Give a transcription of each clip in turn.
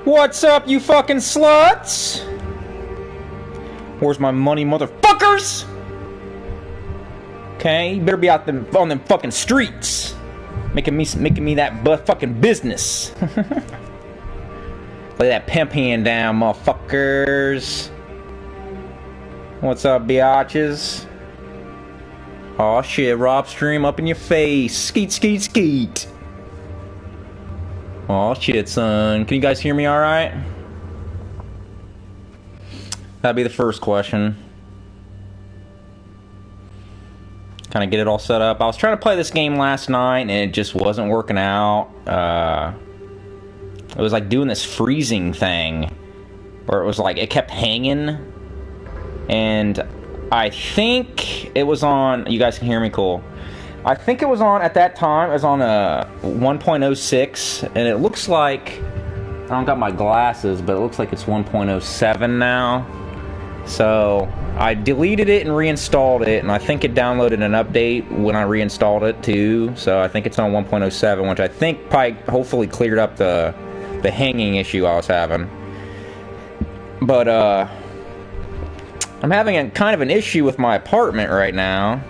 What's up, you fucking sluts? Where's my money, motherfuckers? Okay, you better be out on them fucking streets, making me that fucking business. Lay that pimp hand down, motherfuckers. What's up, biatches? Aw shit, Rob Stream up in your face. Skeet, skeet, skeet. Aw shit, son. Can you guys hear me alright? That'd be the first question. Kind of get it all set up. I was trying to play this game last night and it just wasn't working out. It was like doing this freezing thing where it was like it kept hanging. And I think it was on, you guys can hear me cool. I think it was on, at that time, it was on a 1.06, and it looks like, I don't got my glasses, but it looks like it's 1.07 now. So, I deleted it and reinstalled it, and I think it downloaded an update when I reinstalled it too, so I think it's on 1.07, which I think probably, hopefully cleared up the hanging issue I was having. But, I'm having a kind of an issue with my apartment right now.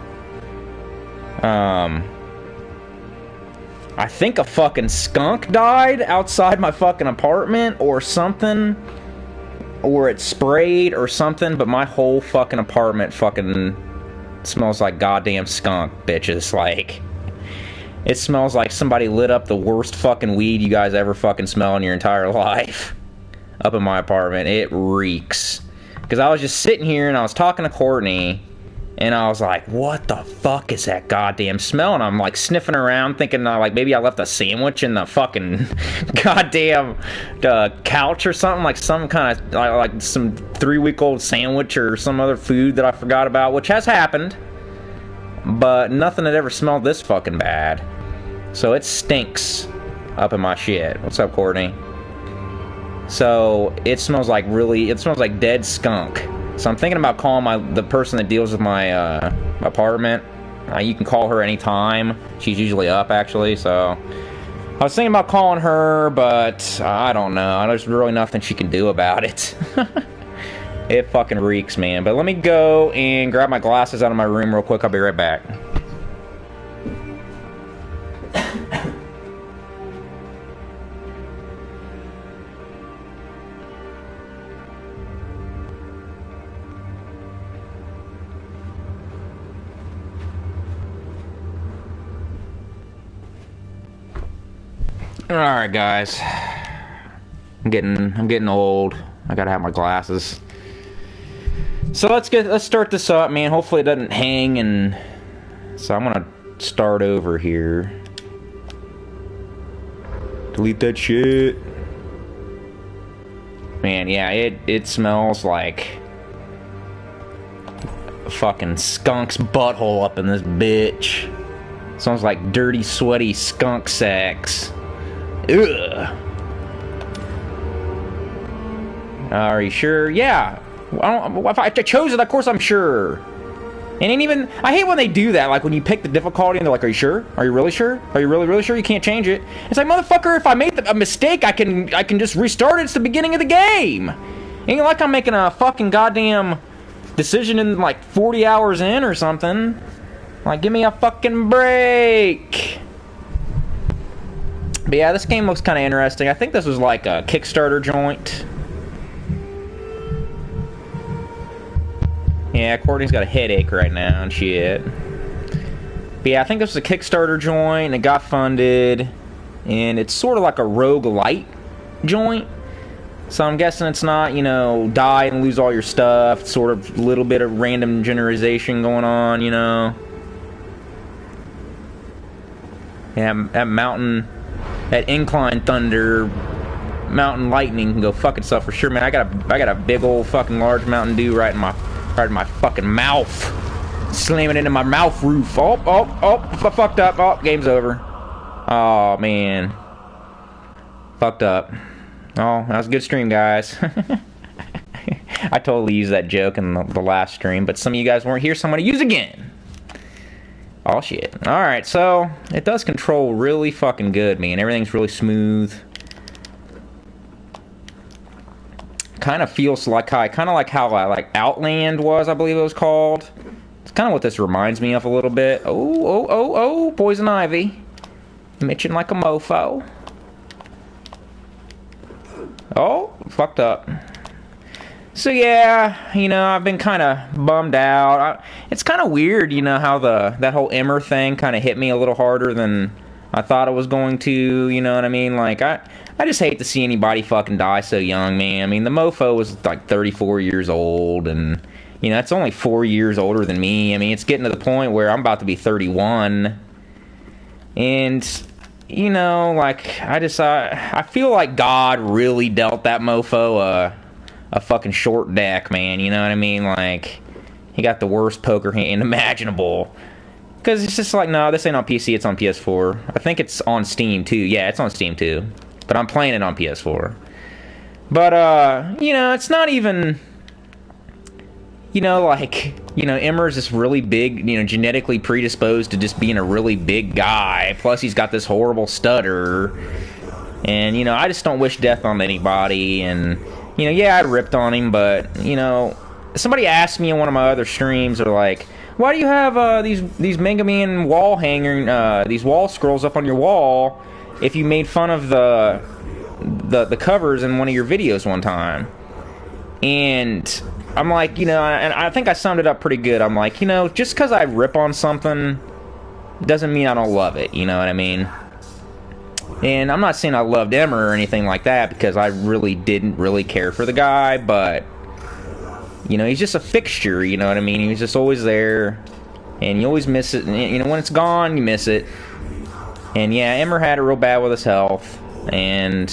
I think a fucking skunk died outside my fucking apartment or something. Or it sprayed or something, but my whole fucking apartment fucking smells like goddamn skunk, bitches. Like, it smells like somebody lit up the worst fucking weed you guys ever fucking smell in your entire life. Up in my apartment. It reeks. Because I was just sitting here and I was talking to Courtney, and I was like, what the fuck is that goddamn smell? And I'm like sniffing around thinking like maybe I left a sandwich in the fucking goddamn couch or something, like some kind of like some 3-week-old sandwich or some other food that I forgot about, which has happened, but nothing had ever smelled this fucking bad. So it stinks up in my shit. What's up, Courtney? So it smells like dead skunk. So I'm thinking about calling the person that deals with my apartment. You can call her anytime. She's usually up, actually. So I was thinking about calling her, but I don't know. There's really nothing she can do about it. It fucking reeks, man. But let me go and grab my glasses out of my room real quick. I'll be right back. Alright, guys. I'm getting old. I gotta have my glasses. So let's start this up, man. Hopefully it doesn't hang, and so I'm gonna start over here. Delete that shit. Man, yeah, it smells like a fucking skunk's butthole up in this bitch. Smells like dirty, sweaty skunk sex. Ugh. Are you sure? Yeah. If I chose it, of course I'm sure. And ain't even, I hate when they do that, like when you pick the difficulty and they're like, are you sure? Are you really sure? Are you really sure? You can't change it. It's like, motherfucker, if I made a mistake, I can just restart it. It's the beginning of the game. Ain't like I'm making a fucking goddamn decision in like 40 hours in or something. Like, give me a fucking break. But yeah, this game looks kind of interesting. I think this was like a Kickstarter joint. Yeah, Courtney's got a headache right now and shit. But yeah, I think this was a Kickstarter joint, and it got funded. And it's sort of like a roguelite joint. So I'm guessing it's not, you know, die and lose all your stuff. It's sort of a little bit of random generation going on, you know. Yeah, that mountain... That incline thunder, mountain lightning can go fuck itself for sure, man. I got a big old fucking large Mountain Dew right in my fucking mouth, slamming into my mouth roof. Oh, I fucked up. Oh, game's over. Oh man, fucked up. Oh, that was a good stream, guys. I totally used that joke in the last stream, but some of you guys weren't here, so I'm gonna use it again. Oh shit. Alright, so it does control really fucking good, man. Everything's really smooth. kind of feels like how like Outland was, I believe it was called. It's kind of what this reminds me of a little bit. Oh, poison ivy. Mitching like a mofo. Oh, fucked up. So yeah, you know, I've been kind of bummed out. It's kind of weird, you know, how that whole Emmer thing kind of hit me a little harder than I thought it was going to, you know what I mean? Like, I just hate to see anybody fucking die so young, man. I mean, the mofo was like 34 years old, and, you know, it's only 4 years older than me. I mean, it's getting to the point where I'm about to be 31, and, you know, like, I feel like God really dealt that mofo a fucking short deck, man, you know what I mean? Like, he got the worst poker hand imaginable. Because it's just like, no, this ain't on PC, it's on PS4. I think it's on Steam, too. Yeah, it's on Steam, too. But I'm playing it on PS4. But, you know, it's not even, you know, like, you know, Emmer's this really big, you know, genetically predisposed to just being a really big guy. Plus, he's got this horrible stutter. And, you know, I just don't wish death on anybody. And, you know, yeah, I ripped on him, but, you know, somebody asked me in one of my other streams, they're like, why do you have these Mega Man wall hanger, these wall scrolls up on your wall if you made fun of the covers in one of your videos one time? And I'm like, you know, and I think I summed it up pretty good. I'm like, you know, just because I rip on something doesn't mean I don't love it, you know what I mean? And I'm not saying I loved Emmer or anything like that, because I really didn't really care for the guy, but, you know, he's just a fixture, you know what I mean? He was just always there, and you always miss it. And, you know, when it's gone, you miss it. And yeah, Emmer had it real bad with his health, and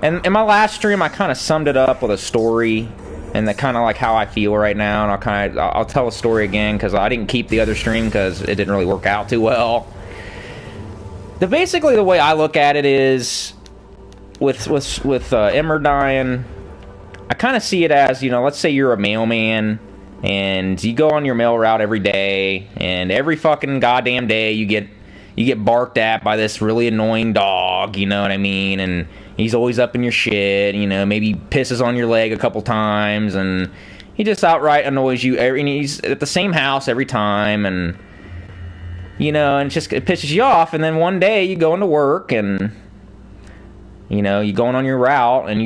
in my last stream, I kind of summed it up with a story, and that kind of like how I feel right now, and I'll tell a story again, because I didn't keep the other stream, because it didn't really work out too well. Basically, the way I look at it is, with Emmer dying, I kind of see it as, you know, let's say you're a mailman, and you go on your mail route every day, and every fucking goddamn day you get barked at by this really annoying dog, you know what I mean? And he's always up in your shit, you know, maybe pisses on your leg a couple times, and he just outright annoys you. And he's at the same house every time, and, you know, and it pisses you off. And then one day you go into work, and, you know, you're going on your route, and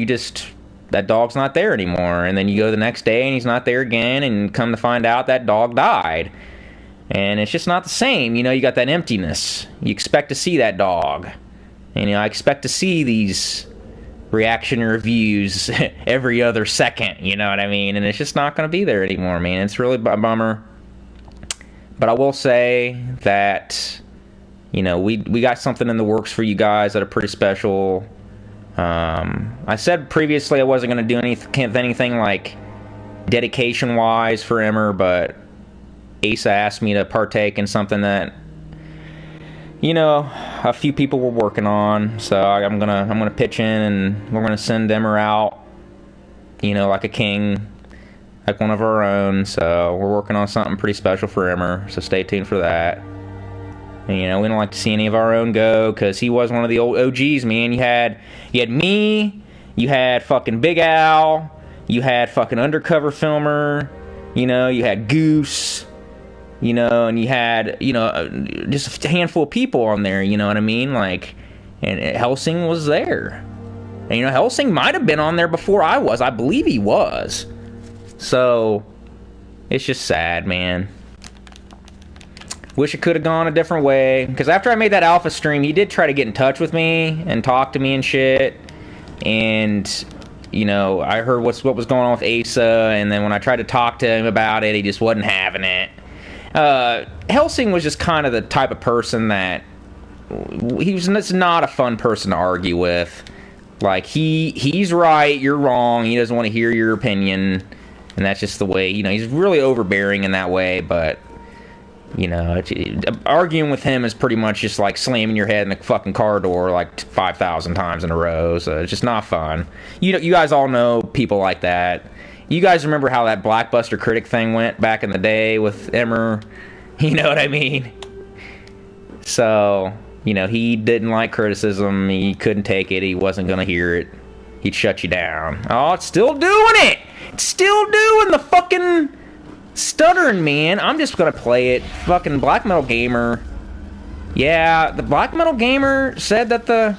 that dog's not there anymore. And then you go the next day, and he's not there again, and come to find out that dog died. And it's just not the same. You know, you got that emptiness. You expect to see that dog. And, you know, I expect to see these reaction reviews every other second, you know what I mean? And it's just not going to be there anymore, man. It's really a bummer. But I will say that, you know, we got something in the works for you guys that are pretty special. I said previously I wasn't going to do anything like dedication-wise for Emmer, but Asa asked me to partake in something that, you know, a few people were working on. So I'm gonna pitch in, and we're gonna send Emmer out, you know, like a king, like one of our own. So we're working on something pretty special for Emmer, so stay tuned for that. And, you know, we don't like to see any of our own go, because he was one of the old OGs, man. You had me, you had fucking Big Al, you had fucking Undercover Filmer, you know, you had Goose, you know, and you had, you know, just a handful of people on there, you know what I mean? Like, and Helsing was there. And, you know, Helsing might have been on there before I was. I believe he was. So, it's just sad, man. Wish it could have gone a different way. Because after I made that alpha stream, he did try to get in touch with me and talk to me and shit. And, you know, I heard what was going on with Asa. And then when I tried to talk to him about it, he just wasn't having it. Helsing was just kind of the type of person that he's not a fun person to argue with. Like, he's right, you're wrong, he doesn't want to hear your opinion, and that's just the way, you know, he's really overbearing in that way. But, you know, arguing with him is pretty much just like slamming your head in the fucking car door like 5,000 times in a row, so it's just not fun. You guys all know people like that. You guys remember how that Blockbuster Critic thing went back in the day with Emmer? You know what I mean? So, you know, he didn't like criticism. He couldn't take it. He wasn't going to hear it. he'd shut you down. Oh, it's still doing it! It's still doing the fucking stuttering, man. I'm just gonna play it. Fucking Black Metal Gamer. Yeah, the Black Metal Gamer said that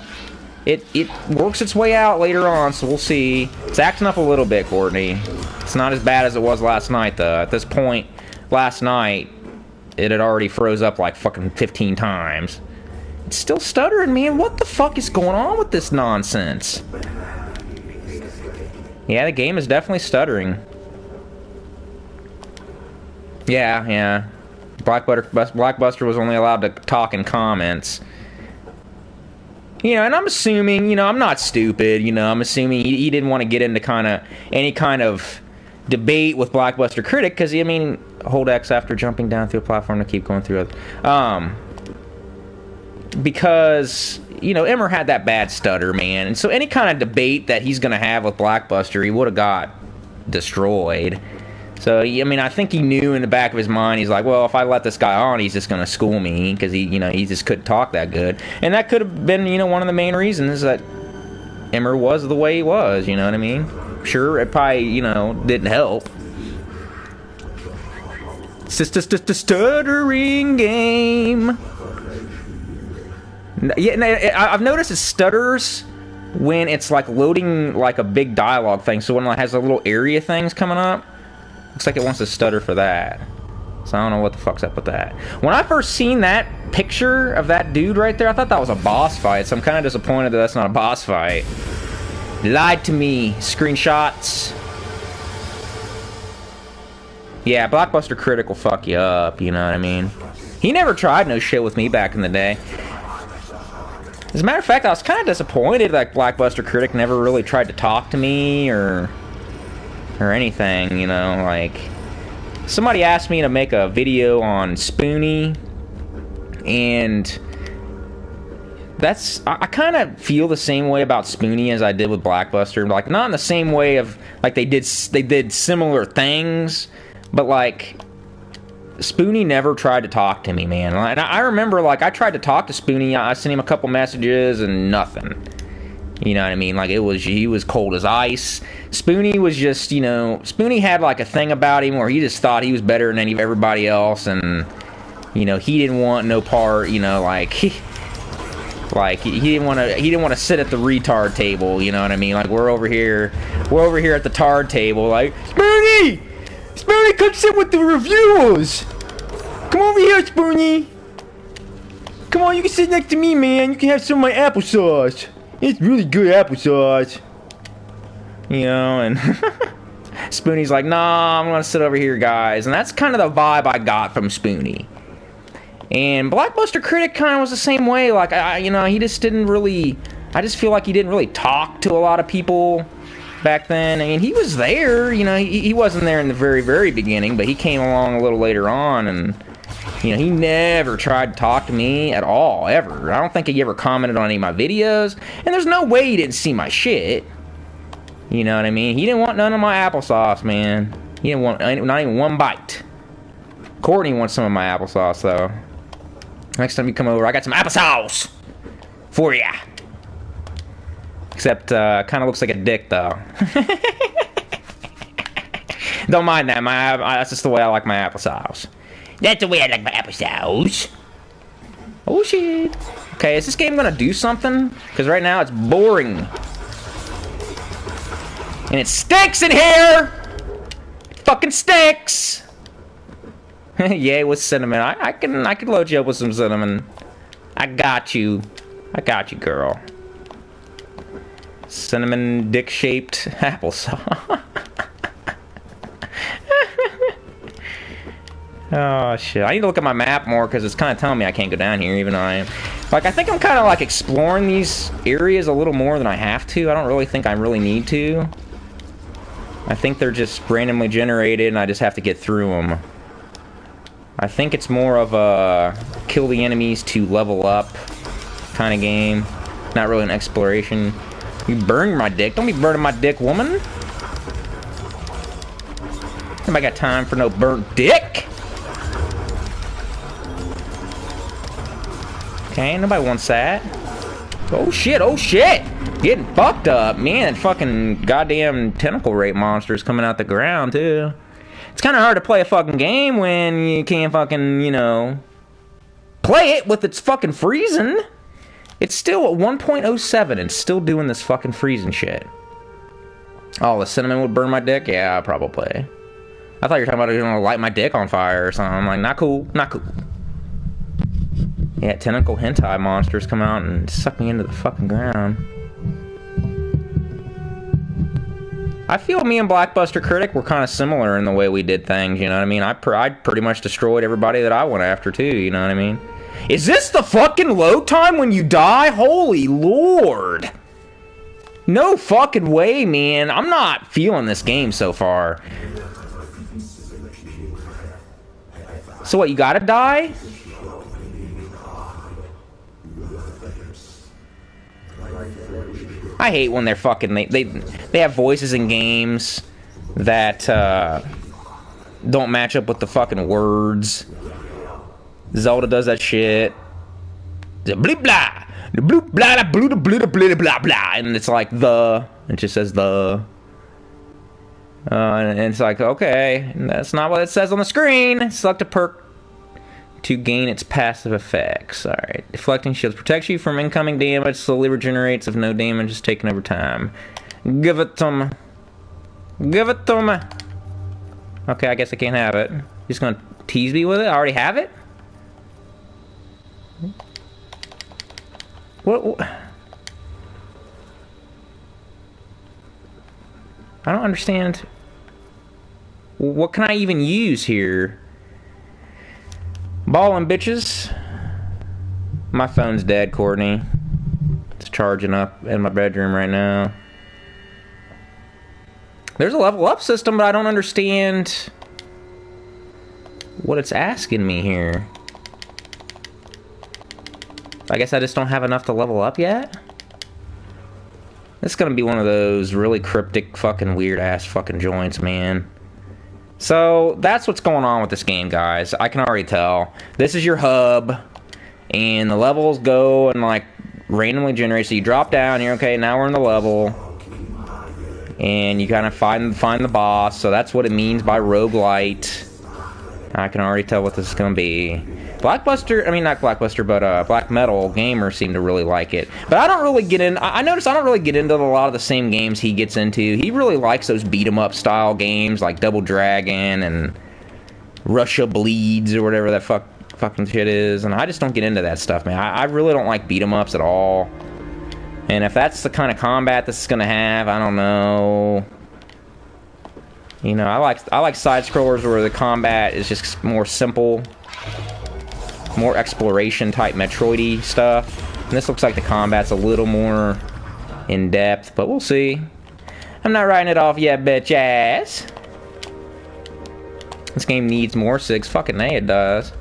it works its way out later on, so we'll see. It's acting up a little bit, Courtney. It's not as bad as it was last night, though. At this point, last night, it had already froze up like fucking 15 times. It's still stuttering, man. What the fuck is going on with this nonsense? Yeah, the game is definitely stuttering. Yeah. Blackbuster was only allowed to talk in comments. You know, and I'm assuming, you know, I'm not stupid, you know, I'm assuming he didn't want to get into any kind of debate with Blackbuster Critic, because, I mean, hold X after jumping down through a platform to keep going through it. Because, you know, Emmer had that bad stutter, man, and so any kind of debate that he's going to have with Blackbuster, he would have got destroyed. So, I mean, I think he knew in the back of his mind, he's like, well, if I let this guy on, he's just going to school me, because he, you know, he just couldn't talk that good. And that could have been, you know, one of the main reasons that Emmer was the way he was, you know what I mean? Sure, it probably, you know, didn't help. It's just a stuttering game. Yeah, I've noticed it stutters when it's, like, loading, like, a big dialogue thing. So when it has the little area things coming up, looks like it wants to stutter for that. So I don't know what the fuck's up with that. When I first seen that picture of that dude right there, I thought that was a boss fight. So I'm kind of disappointed that that's not a boss fight. Lied to me. Screenshots. Yeah, Blockbuster Critic will fuck you up, you know what I mean? He never tried no shit with me back in the day. As a matter of fact, I was kind of disappointed that Blockbuster Critic never really tried to talk to me or anything, you know, like, somebody asked me to make a video on Spoonie, and that's, I kind of feel the same way about Spoonie as I did with Blackbuster, like, not in the same way of, like, they did similar things, but, like, Spoonie never tried to talk to me, man. And I remember, like, I tried to talk to Spoonie, I sent him a couple messages, and nothing. You know what I mean? Like, he was cold as ice. Spoonie was just, you know, Spoonie had, like, a thing about him where he just thought he was better than everybody else, and, you know, he didn't want no part, you know, like, he didn't want to sit at the retard table, you know what I mean? Like, we're over here at the tard table, like, Spoonie, come sit with the reviewers. Come over here, Spoonie. Come on, you can sit next to me, man. You can have some of my applesauce. It's really good applesauce. You know, and Spoonie's like, nah, I'm gonna sit over here, guys. And that's kind of the vibe I got from Spoonie. And Blockbuster Critic kind of was the same way. Like, you know, he just didn't really, I just feel like he didn't really talk to a lot of people back then. I mean, he was there, you know, he wasn't there in the very, very beginning, but he came along a little later on, and, you know, he never tried to talk to me at all, ever. I don't think he ever commented on any of my videos, and there's no way he didn't see my shit. You know what I mean? He didn't want none of my applesauce, man. He didn't want not even one bite. Courtney wants some of my applesauce, though. Next time you come over, I got some applesauce for ya. Except, kind of looks like a dick, though. Don't mind that. That's just the way I like my applesauce. That's the way I like my applesauce. Oh, shit. Okay, is this game gonna do something? Because right now it's boring. And it stinks in here! It fucking stinks! Yay, with cinnamon. I can load you up with some cinnamon. I got you. I got you, girl. Cinnamon dick-shaped applesauce. Oh, shit. I need to look at my map more, because it's kind of telling me I can't go down here, even though I am. Like, I think I'm kind of, like, exploring these areas a little more than I have to. I don't really think I really need to. I think they're just randomly generated, and I just have to get through them. I think it's more of a kill the enemies to level up kind of game. Not really an exploration. You burn my dick. Don't be burning my dick, woman. Nobody got time for no burnt dick. Okay, nobody wants that. Oh shit, oh shit! Getting fucked up. Man, fucking goddamn tentacle rape monsters coming out the ground, too. It's kind of hard to play a fucking game when you can't fucking, you know, play it with its fucking freezing. It's still at 1.07 and still doing this fucking freezing shit. Oh, the cinnamon would burn my dick? Yeah, probably. I thought you were talking about, you know, light my dick on fire or something. I'm like, not cool, not cool. Yeah, tentacle hentai monsters come out and suck me into the fucking ground. I feel me and Blackbuster Critic were kind of similar in the way we did things, you know what I mean? I pretty much destroyed everybody that I went after, too, you know what I mean? Is this the fucking load time when you die? Holy Lord! No fucking way, man. I'm not feeling this game so far. So what, you gotta die? I hate when they're fucking... They have voices in games that don't match up with the fucking words. Zelda does that shit. The bleep blah. The bloop blah blah blah blah blah blah blah. And it's like the... It just says the... and it's like, okay, that's not what it says on the screen. Select a perk to gain its passive effects. Alright. Deflecting shields protects you from incoming damage, slowly regenerates if no damage is taken over time. Give it to me. Give it to me. Okay, I guess I can't have it. Just gonna tease me with it? I already have it? What? I don't understand. What can I even use here? Ballin' bitches. My phone's dead, Courtney. It's charging up in my bedroom right now. There's a level up system, but I don't understand what it's asking me here. I guess I just don't have enough to level up yet? This is gonna be one of those really cryptic, fucking weird-ass fucking joints, man. So, that's what's going on with this game, guys. I can already tell. This is your hub, and the levels go and, like, randomly generate. So you drop down, you're okay, now we're in the level. And you kind of find the boss, so that's what it means by roguelite. I can already tell what this is gonna be. Blackbuster, I mean not Blackbuster, but Black Metal gamers seem to really like it. But I don't really get in, I notice I don't really get into a lot of the same games he gets into. He really likes those beat-em-up style games like Double Dragon and Russia Bleeds or whatever that fucking shit is. And I just don't get into that stuff, man. I really don't like beat-em-ups at all. And if that's the kind of combat this is gonna have, I don't know. You know, I like side-scrollers where the combat is just more simple. More exploration type Metroid-y stuff. And this looks like the combat's a little more in-depth, but we'll see. I'm not writing it off yet, bitch ass. This game needs more SIGs. Fucking A, it does.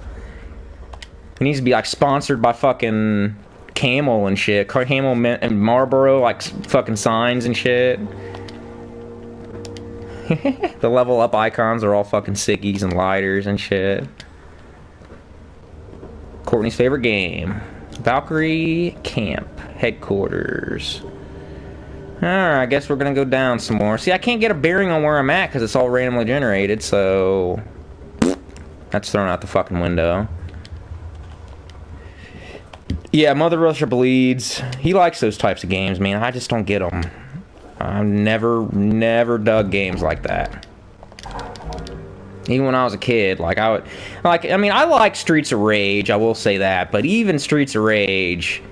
It needs to be like sponsored by fucking Camel and shit. Camel and Marlboro, like fucking signs and shit. The level up icons are all fucking sickies and lighters and shit. Courtney's favorite game. Valkyrie Camp Headquarters. Alright, I guess we're gonna go down some more. See, I can't get a bearing on where I'm at because it's all randomly generated, so... That's thrown out the fucking window. Yeah, Mother Russia Bleeds. He likes those types of games, man. I just don't get them. I've never dug games like that. Even when I was a kid, like I mean, I like Streets of Rage, I will say that, but even Streets of Rage,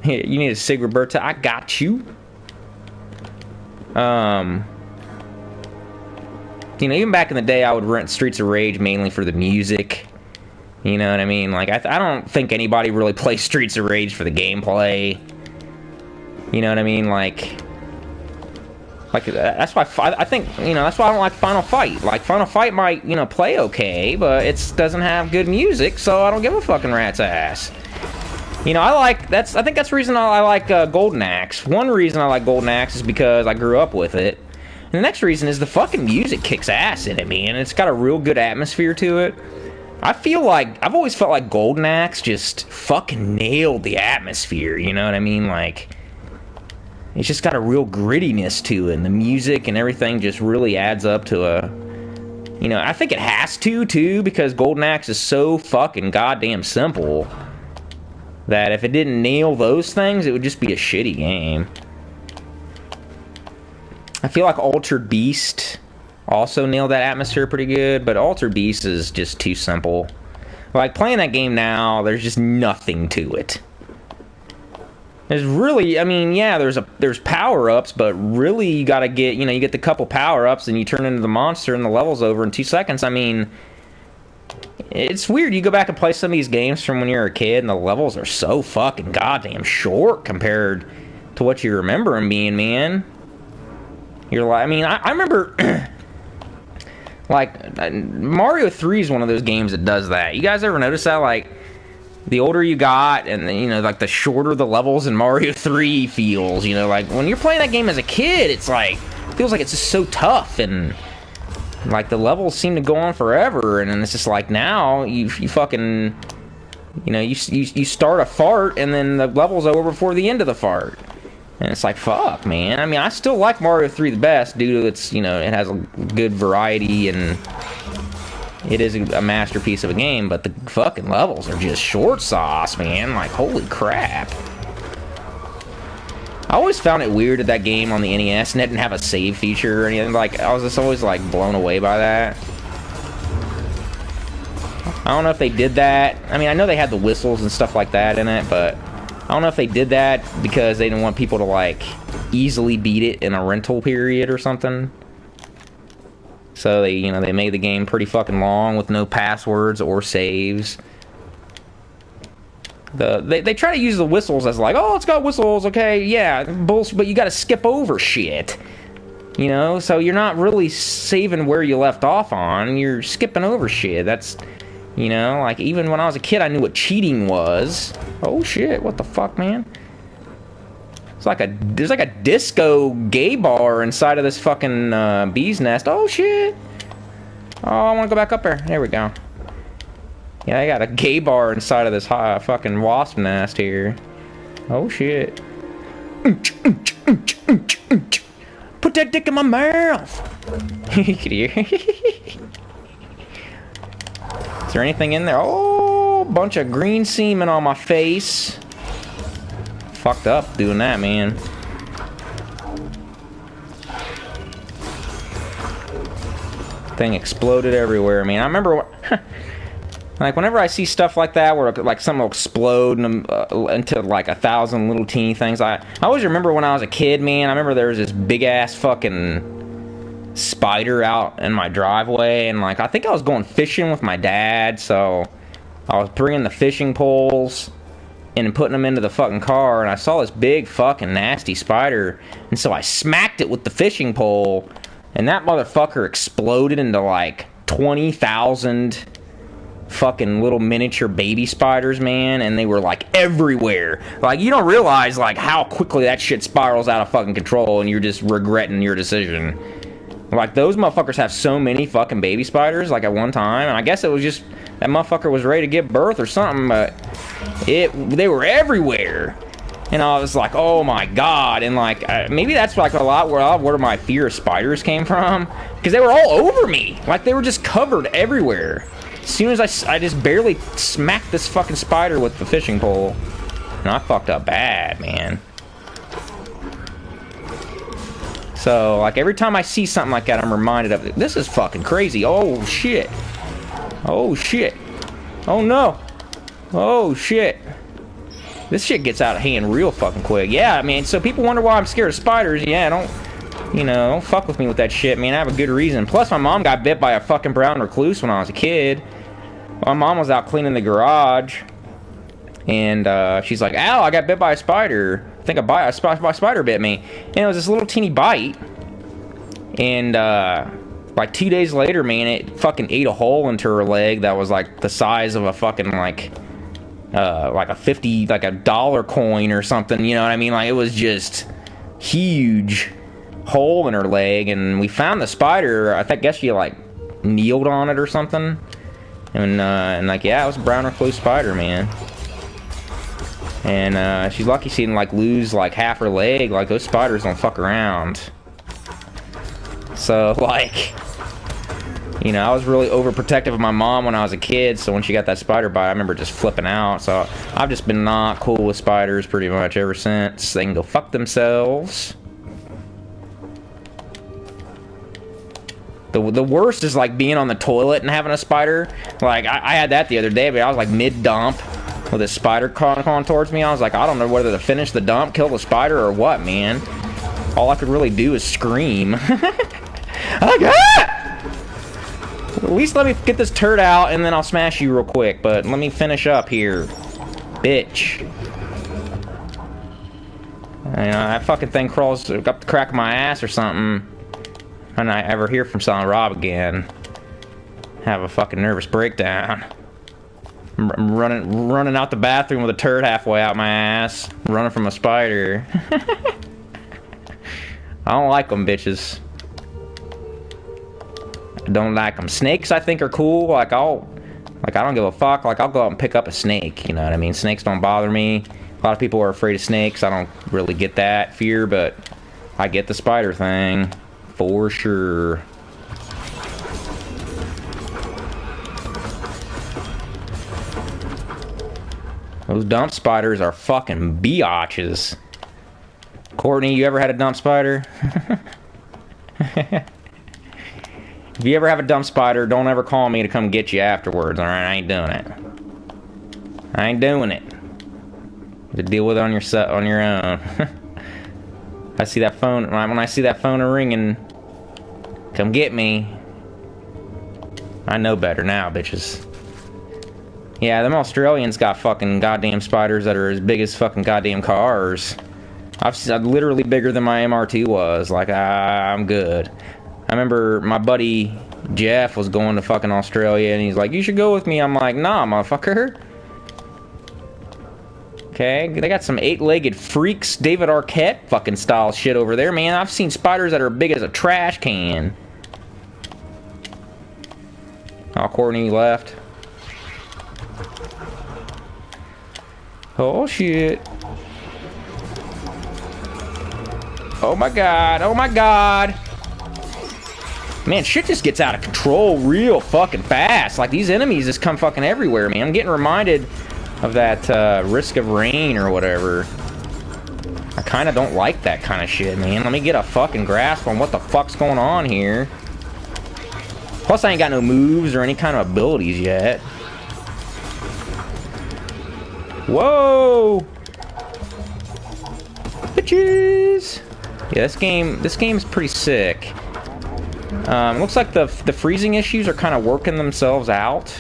here, you need a Sig Roberta, I got you. You know, even back in the day, I would rent Streets of Rage mainly for the music. You know what I mean? Like, I don't think anybody really plays Streets of Rage for the gameplay. You know what I mean? Like that's why I think, you know, that's why I don't like Final Fight. Like, Final Fight might, you know, play okay, but it doesn't have good music, so I don't give a fucking rat's ass. You know, I think that's the reason I like Golden Axe. One reason I like Golden Axe is because I grew up with it. And the next reason is the fucking music kicks ass in it, man. It's got a real good atmosphere to it. I feel like I've always felt like Golden Axe just fucking nailed the atmosphere, you know what I mean? Like, it's just got a real grittiness to it, and the music and everything just really adds up to a, you know, I think it has to, too, because Golden Axe is so fucking goddamn simple that if it didn't nail those things, it would just be a shitty game. I feel like Altered Beast also nailed that atmosphere pretty good, but Altered Beast is just too simple. Like, playing that game now, there's just nothing to it. There's really, I mean, yeah, there's power-ups, but really you gotta get, you know, you get the couple power-ups and you turn into the monster and the level's over in 2 seconds. I mean, it's weird. You go back and play some of these games from when you were a kid and the levels are so fucking goddamn short compared to what you remember them being, man. You're like, I mean, I remember, like, Mario 3 is one of those games that does that. You guys ever notice that? Like, the older you got, and you know, like the shorter the levels in Mario 3 feels, you know, like when you're playing that game as a kid, it's like, feels like it's just so tough, and like the levels seem to go on forever, and then it's just like now you fucking, you know, you start a fart and then the level's over before the end of the fart, and it's like, fuck, man. I mean, I still like Mario 3 the best due to its, you know, it has a good variety and it is a masterpiece of a game, but the fucking levels are just short sauce, man. Like, holy crap. I always found it weird that game on the NES didn't have a save feature or anything. Like, I was just always, like, blown away by that. I don't know if they did that. I mean, I know they had the whistles and stuff like that in it, but I don't know if they did that because they didn't want people to, like, easily beat it in a rental period or something. So they, you know, they made the game pretty fucking long with no passwords or saves. They try to use the whistles as like, oh, it's got whistles, okay, yeah, bullshit, but you gotta skip over shit. You know, so you're not really saving where you left off on, you're skipping over shit. That's, you know, like even when I was a kid, I knew what cheating was. Oh shit, what the fuck, man? There's like a disco gay bar inside of this fucking bee's nest. Oh shit! Oh, I want to go back up there. There we go. Yeah, I got a gay bar inside of this fucking wasp nest here. Oh shit! Put that dick in my mouth. You can hear. Is there anything in there? Oh, bunch of green semen on my face. Fucked up doing that, man. Thing exploded everywhere. I mean, I remember like whenever I see stuff like that where like something will explode into like 1,000 little teeny things, I always remember when I was a kid, man. I remember there was this big ass fucking spider out in my driveway, and like I think I was going fishing with my dad, so I was bringing the fishing poles and putting them into the fucking car, and I saw this big fucking nasty spider, and so I smacked it with the fishing pole, and that motherfucker exploded into like 20,000 fucking little miniature baby spiders, man, and they were like everywhere. Like, you don't realize like how quickly that shit spirals out of fucking control, and you're just regretting your decision. Like, those motherfuckers have so many fucking baby spiders, like, at one time, and I guess it was just that motherfucker was ready to give birth or something, but they were everywhere. And I was like, oh my god. And like, maybe that's like a lot where my fear of spiders came from, because they were all over me. Like, they were just covered everywhere. As soon as I just barely smacked this fucking spider with the fishing pole, and I fucked up bad, man. So, like, every time I see something like that, I'm reminded of it. This is fucking crazy. Oh, shit. Oh, shit. Oh, no. Oh, shit. This shit gets out of hand real fucking quick. Yeah, I mean, so people wonder why I'm scared of spiders. Yeah, don't fuck with me with that shit, man. I have a good reason. Plus, my mom got bit by a fucking brown recluse when I was a kid. My mom was out cleaning the garage, and she's like, ow, I got bit by a spider. I think a spider bit me. And it was this little teeny bite. And, like 2 days later, man, it fucking ate a hole into her leg that was like the size of a fucking like a 50, like a dollar coin or something, you know what I mean? Like, it was just huge hole in her leg, and we found the spider. I guess she like kneeled on it or something, And like, yeah, it was a brown recluse spider, man. And she's lucky she didn't like lose like half her leg. Like, those spiders don't fuck around. So like, you know, I was really overprotective of my mom when I was a kid, so when she got that spider bite, I remember just flipping out. So I've just been not cool with spiders pretty much ever since. They can go fuck themselves. The worst is like being on the toilet and having a spider. Like, I had that the other day, but I was like mid-dump with a spider crawling towards me. I was like, I don't know whether to finish the dump, kill the spider, or what, man. All I could really do is scream. Like, ah! At least let me get this turd out, and then I'll smash you real quick. But let me finish up here, bitch. You know, that fucking thing crawls up the crack of my ass or something, and I ever hear from Silent Rob again, have a fucking nervous breakdown. I'm running out the bathroom with a turd halfway out my ass, running from a spider. I don't like them, bitches. I don't like them. Snakes, I think, are cool. Like, I don't give a fuck. Like, I'll go out and pick up a snake, you know what I mean? Snakes don't bother me. A lot of people are afraid of snakes. I don't really get that fear, but I get the spider thing. For sure. Those dump spiders are fucking biatches. Courtney, you ever had a dump spider? If you ever have a dump spider, don't ever call me to come get you afterwards, alright? I ain't doing it. I ain't doing it. You deal with it on your own. I see that phone, when I see that phone ringing, come get me. I know better now, bitches. Yeah, them Australians got fucking goddamn spiders that are as big as fucking goddamn cars. I'm literally bigger than my MR2 was. Like, I'm good. I remember my buddy Jeff was going to fucking Australia, and he's like, you should go with me. I'm like, nah, motherfucker. Okay, they got some 8-legged freaks, David Arquette fucking style shit over there, man. I've seen spiders that are big as a trash can. Oh, Courtney left. Oh, shit. Oh, my God. Oh, my God. Man, shit just gets out of control real fucking fast. Like, these enemies just come fucking everywhere, man. I'm getting reminded of that Risk of Rain or whatever. I kind of don't like that kind of shit, man. Let me get a fucking grasp on what the fuck's going on here. Plus, I ain't got no moves or any kind of abilities yet. Whoa! Bitches! Yeah, this game's pretty sick. Looks like the freezing issues are kind of working themselves out.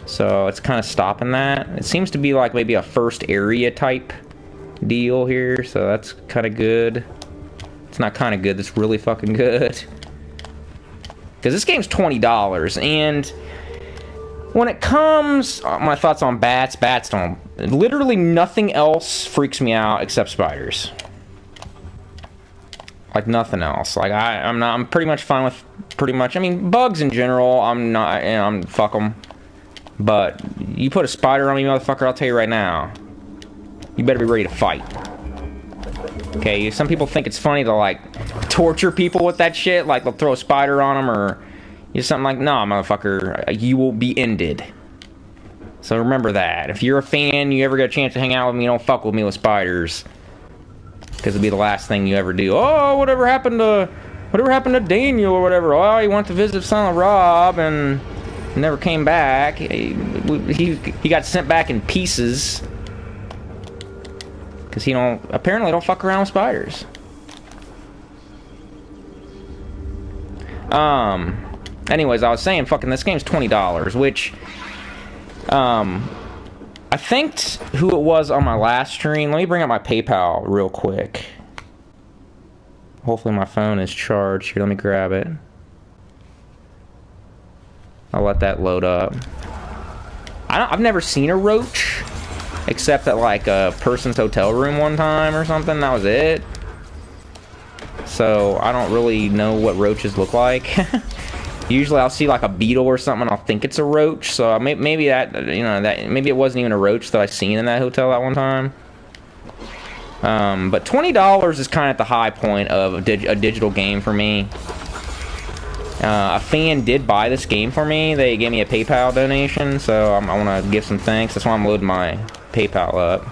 So it's kind of stopping that. It seems to be like maybe a first area type deal here, so that's kind of good. It's not kind of good, it's really fucking good. Because this game's $20, and when it comes, my thoughts on bats don't, literally nothing else freaks me out except spiders. Like, nothing else. Like, I'm pretty much fine with, I mean, bugs in general, I'm not, you know, fuck them. But you put a spider on me, motherfucker, I'll tell you right now, you better be ready to fight. Okay, some people think it's funny to, like, torture people with that shit. Like, they'll throw a spider on them or something like, nah, motherfucker, you will be ended. So remember that. If you're a fan, you ever get a chance to hang out with me, don't fuck with me with spiders. Because it'll be the last thing you ever do. Oh, whatever happened to Daniel or whatever? Oh, he went to visit Silent Rob and never came back. He got sent back in pieces. Because he apparently don't fuck around with spiders. Anyways, I was saying, fucking, this game's $20, which, I think who it was on my last stream. Let me bring up my PayPal real quick. Hopefully my phone is charged. Here, let me grab it. I'll let that load up. I've never seen a roach, except at like a person's hotel room one time or something. That was it. So I don't really know what roaches look like. Usually I'll see like a beetle or something, I'll think it's a roach, so maybe that, you know, that maybe it wasn't even a roach that I seen in that hotel that one time. But $20 is kind of at the high point of a digital game for me. A fan did buy this game for me. They gave me a PayPal donation, so I want to give some thanks. That's why I'm loading my PayPal up.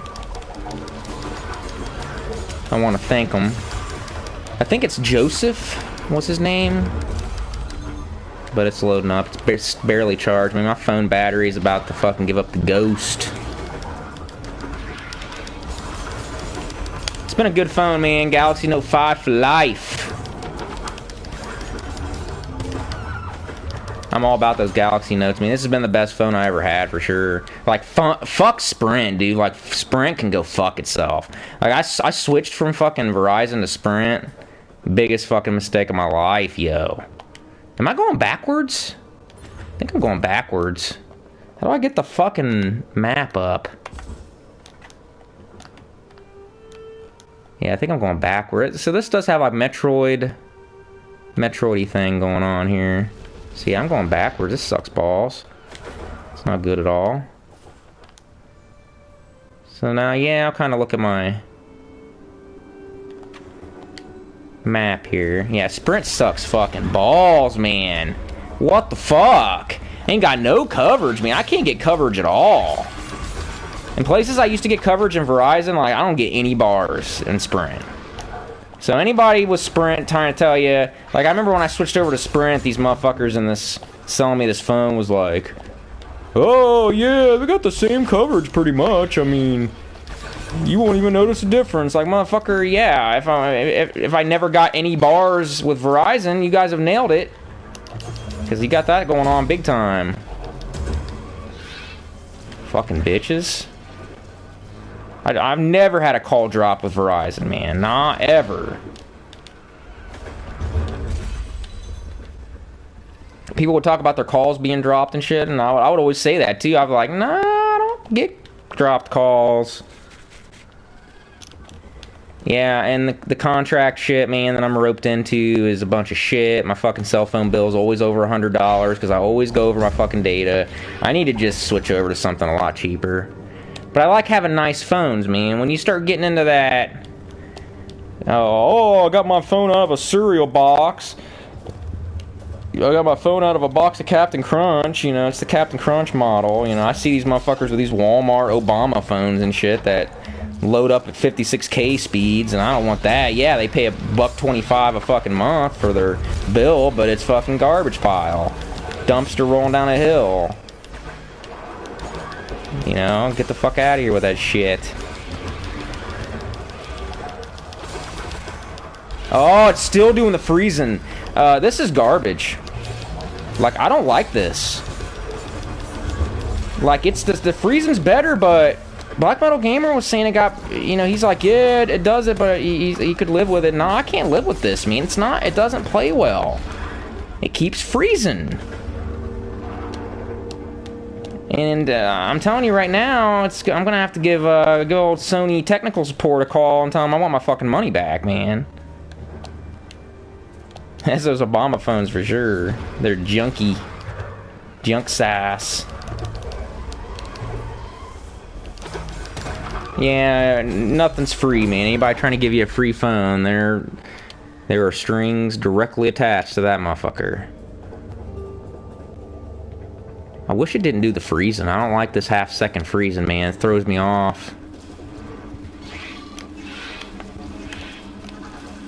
I want to thank them. I think it's Joseph. What's his name? But it's loading up. It's barely charged. I mean, my phone battery is about to fucking give up the ghost. It's been a good phone, man. Galaxy Note 5 for life. I'm all about those Galaxy Notes. I mean, this has been the best phone I ever had, for sure. Like, fuck Sprint, dude. Like, Sprint can go fuck itself. Like, I switched from fucking Verizon to Sprint. Biggest fucking mistake of my life, yo. Am I going backwards? I think I'm going backwards. How do I get the fucking map up? Yeah, I think I'm going backwards. So this does have like Metroid-y thing going on here. See, I'm going backwards. This sucks balls. It's not good at all. So now, yeah, I'll kind of look at my map here. Yeah, Sprint sucks fucking balls, man. What the fuck? Ain't got no coverage, man. I can't get coverage at all. In places I used to get coverage in Verizon, like, I don't get any bars in Sprint. So anybody with Sprint trying to tell you, like, I remember when I switched over to Sprint, these motherfuckers in this selling me this phone was like, oh yeah, they got the same coverage pretty much. I mean, you won't even notice a difference. Like, motherfucker, yeah, if I never got any bars with Verizon, you guys have nailed it. Because you got that going on big time. Fucking bitches. I've never had a call drop with Verizon, man. Not ever. People would talk about their calls being dropped and shit, and I would always say that too. I'd be like, nah, I don't get dropped calls. Yeah, and the contract shit, man, that I'm roped into is a bunch of shit. My fucking cell phone bill is always over $100 because I always go over my fucking data. I need to just switch over to something a lot cheaper. But I like having nice phones, man. When you start getting into that, oh, I got my phone out of a cereal box. I got my phone out of a box of Captain Crunch. You know, it's the Captain Crunch model. You know, I see these motherfuckers with these Walmart Obama phones and shit that load up at 56K speeds, and I don't want that. Yeah, they pay $1.25 a fucking month for their bill, but it's fucking garbage pile. Dumpster rolling down a hill. You know, get the fuck out of here with that shit. Oh, it's still doing the freezing. This is garbage. Like, I don't like this. Like, it's the freezing's better, but Black Metal Gamer was saying it got, you know, he's like, yeah, it does it, but he could live with it. No, I can't live with this, man. It's not, it doesn't play well. It keeps freezing. And I'm telling you right now, I'm gonna have to give good old Sony technical support a call and tell them I want my fucking money back, man. That's those Obama phones for sure. They're junky. Junk sass. Yeah, nothing's free, man. Anybody trying to give you a free phone, there are strings directly attached to that motherfucker. I wish it didn't do the freezing. I don't like this half-second freezing, man. It throws me off.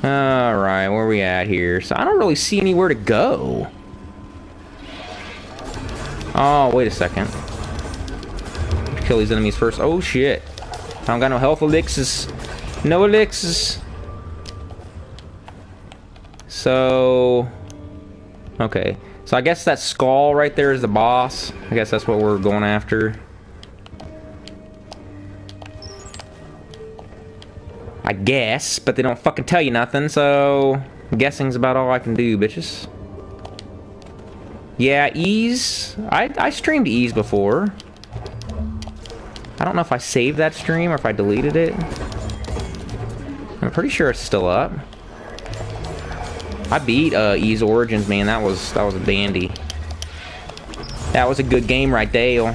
Alright, where are we at here? So I don't really see anywhere to go. Oh, wait a second. Kill these enemies first. Oh, shit. I don't got no health elixirs. No elixirs. So... okay. So I guess that skull right there is the boss. I guess that's what we're going after. I guess, but they don't fucking tell you nothing, so... guessing's about all I can do, bitches. Yeah, Ease. I streamed Ease before. I don't know if I saved that stream or if I deleted it. I'm pretty sure it's still up. I beat Ease Origins, man. That was a dandy. That was a good game right there.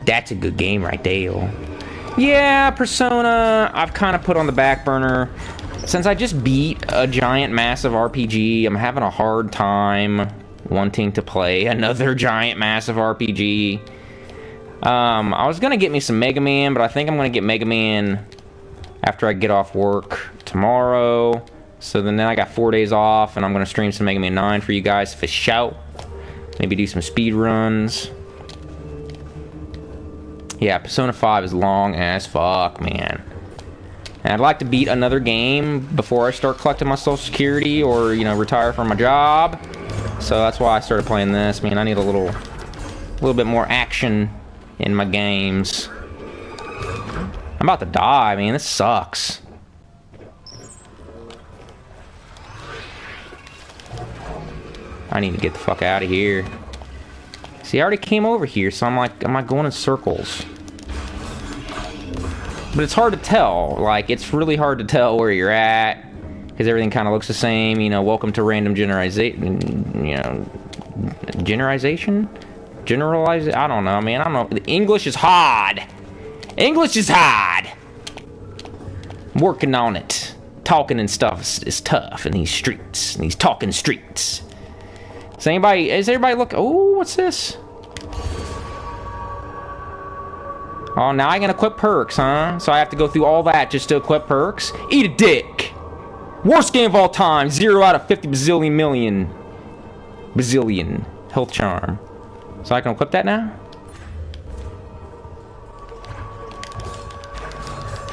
That's a good game right there. Yeah, Persona, I've kind of put on the back burner. Since I just beat a giant, massive RPG, I'm having a hard time wanting to play another giant, massive RPG. I was going to get me some Mega Man, but I think I'm going to get Mega Man after I get off work tomorrow. So then I got 4 days off, and I'm going to stream some Mega Man 9 for you guys for shout. Maybe do some speed runs. Yeah, Persona 5 is long as fuck, man. And I'd like to beat another game before I start collecting my Social Security or, you know, retire from my job. So that's why I started playing this. Man, I need a little bit more action in my games. I'm about to die, man. This sucks. I need to get the fuck out of here. See, I already came over here, so I'm like going in circles. But it's hard to tell. Like, it's really hard to tell where you're at, because everything kind of looks the same. You know, welcome to random generalization. You know, generalization? Generalize? I don't know, man. I don't know. English is hard. English is hard. I'm working on it. Talking and stuff is tough in these streets, in these talking streets. Is everybody look? Oh, what's this? Oh, now I can equip perks, huh? So I have to go through all that just to equip perks? Eat a dick! Worst game of all time, 0 out of 50 bazillion million. Bazillion. Health charm. So I can equip that now?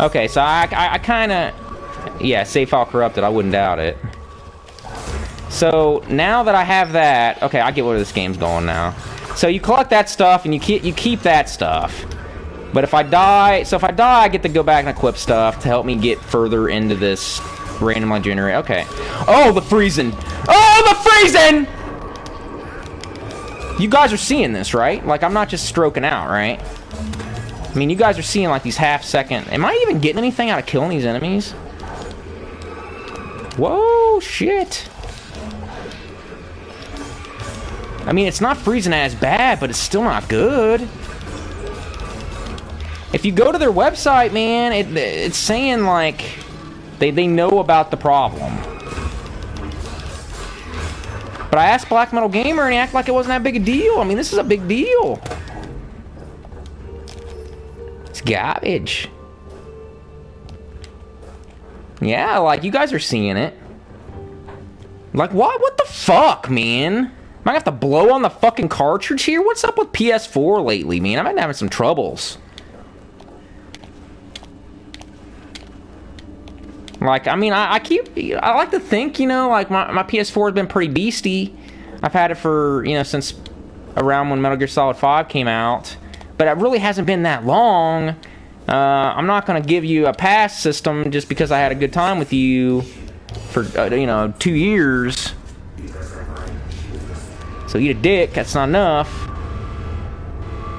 Okay, so I kinda... Yeah, save file corrupted, I wouldn't doubt it. So, now that I have that... Okay, I get where this game's going now. So you collect that stuff, and you keep that stuff. But if I die... So if I die, I get to go back and equip stuff to help me get further into this randomly generated... Okay. Oh, the freezing! Oh, the freezing! You guys are seeing this, right? Like, I'm not just stroking out, right? I mean, you guys are seeing, like, these half-second... Am I even getting anything out of killing these enemies? Whoa, shit. I mean, it's not freezing as bad, but it's still not good. If you go to their website, man, it's saying, like, they know about the problem. But I asked Black Metal Gamer, and he acted like it wasn't that big a deal. I mean, this is a big deal. It's garbage. Yeah, like, you guys are seeing it. Like, what? What the fuck, man? Am I gonna have to blow on the fucking cartridge here? What's up with PS4 lately, man? I've been having some troubles. Like, I mean, I like to think, you know, like, my PS4 has been pretty beastie. I've had it for, you know, since around when Metal Gear Solid 5 came out. But it really hasn't been that long. I'm not going to give you a pass system just because I had a good time with you for, you know, 2 years. So eat a dick, that's not enough.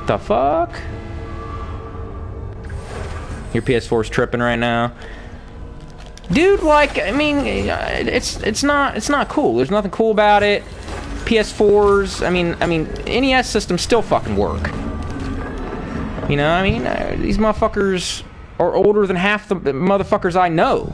The fuck? Your PS4's tripping right now. Dude, like, I mean, it's not cool. There's nothing cool about it. PS4s, I mean, NES systems still fucking work. You know, I mean, these motherfuckers are older than half the motherfuckers I know.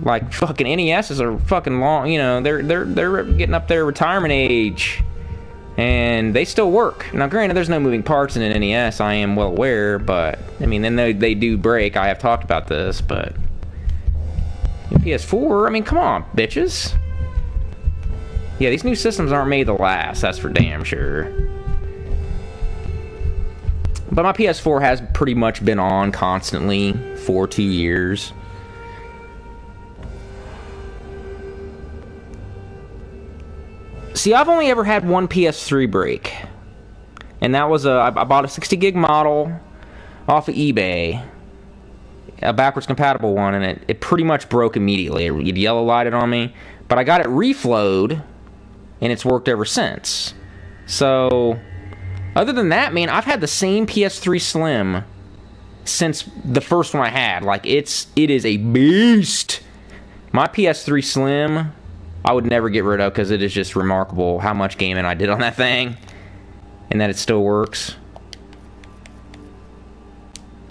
Like, fucking NESs are fucking long, you know, they're getting up their retirement age. And they still work. Now, granted, there's no moving parts in an NES, I am well aware, but, I mean, then they do break. I have talked about this, but... PS4, I mean, come on, bitches. Yeah, these new systems aren't made to last, that's for damn sure. But my PS4 has pretty much been on constantly for 2 years. See, I've only ever had one PS3 break. And that was I bought a 60 gig model off of eBay. A backwards compatible one, and it pretty much broke immediately. It yellow lighted on me. But I got it reflowed, and it's worked ever since. So, other than that, man, I've had the same PS3 Slim since the first one I had. Like, it is a beast. My PS3 Slim, I would never get rid of because it is just remarkable how much gaming I did on that thing. And that it still works.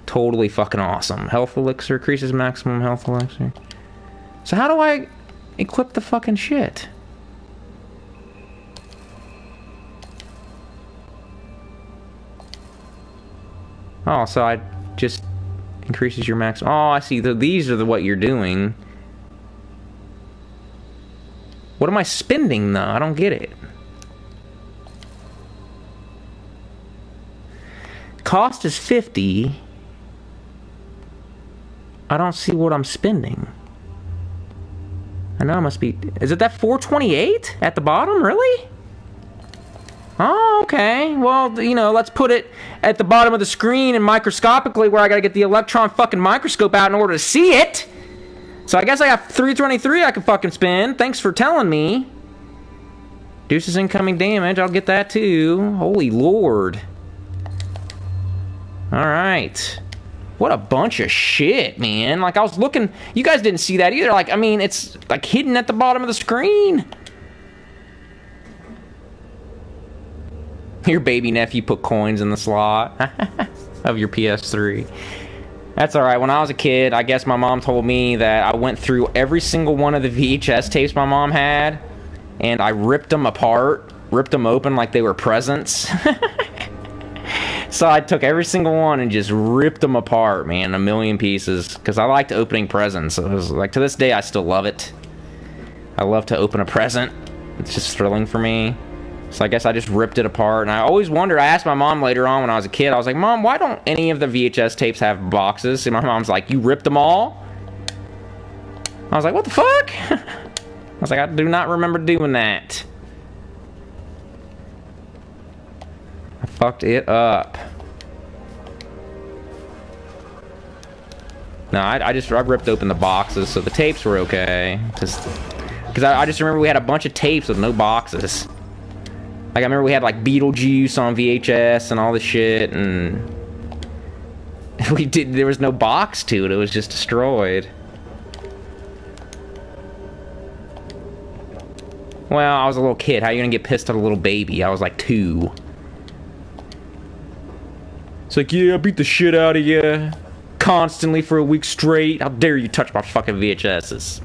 Totally fucking awesome. Health elixir, increases maximum health elixir. So how do I equip the fucking shit? Oh, so I just increases your max. Oh, I see. These are what you're doing. What am I spending, though? I don't get it. Cost is 50. I don't see what I'm spending. I know I must be... Is it that 428 at the bottom? Really? Oh, okay. Well, you know, let's put it at the bottom of the screen and microscopically where I gotta get the electron fucking microscope out in order to see it. So I guess I got 323 I can fucking spend. Thanks for telling me. Deuces incoming damage. I'll get that too. Holy lord. Alright. What a bunch of shit, man. Like, I was looking... You guys didn't see that either. Like, I mean, it's, like, hidden at the bottom of the screen. Your baby nephew put coins in the slot of your PS3. That's alright. When I was a kid, I guess my mom told me that I went through every single one of the VHS tapes my mom had, and I ripped them apart, ripped them open like they were presents. So I took every single one and just ripped them apart, man, a million pieces, because I liked opening presents. It was like, to this day, I still love it. I love to open a present. It's just thrilling for me. So I guess I just ripped it apart, and I always wondered, I asked my mom later on when I was a kid, I was like, Mom, why don't any of the VHS tapes have boxes? And my mom's like, you ripped them all? I was like, what the fuck? I was like, I do not remember doing that. I fucked it up. No, I ripped open the boxes, so the tapes were okay. Because I just remember we had a bunch of tapes with no boxes. Like, I remember we had, like, Beetlejuice on VHS and all this shit, and there was no box to it. It was just destroyed. Well, I was a little kid. How are you gonna get pissed at a little baby? I was, like, 2. It's like, yeah, I beat the shit out of you constantly for a week straight. How dare you touch my fucking VHSs?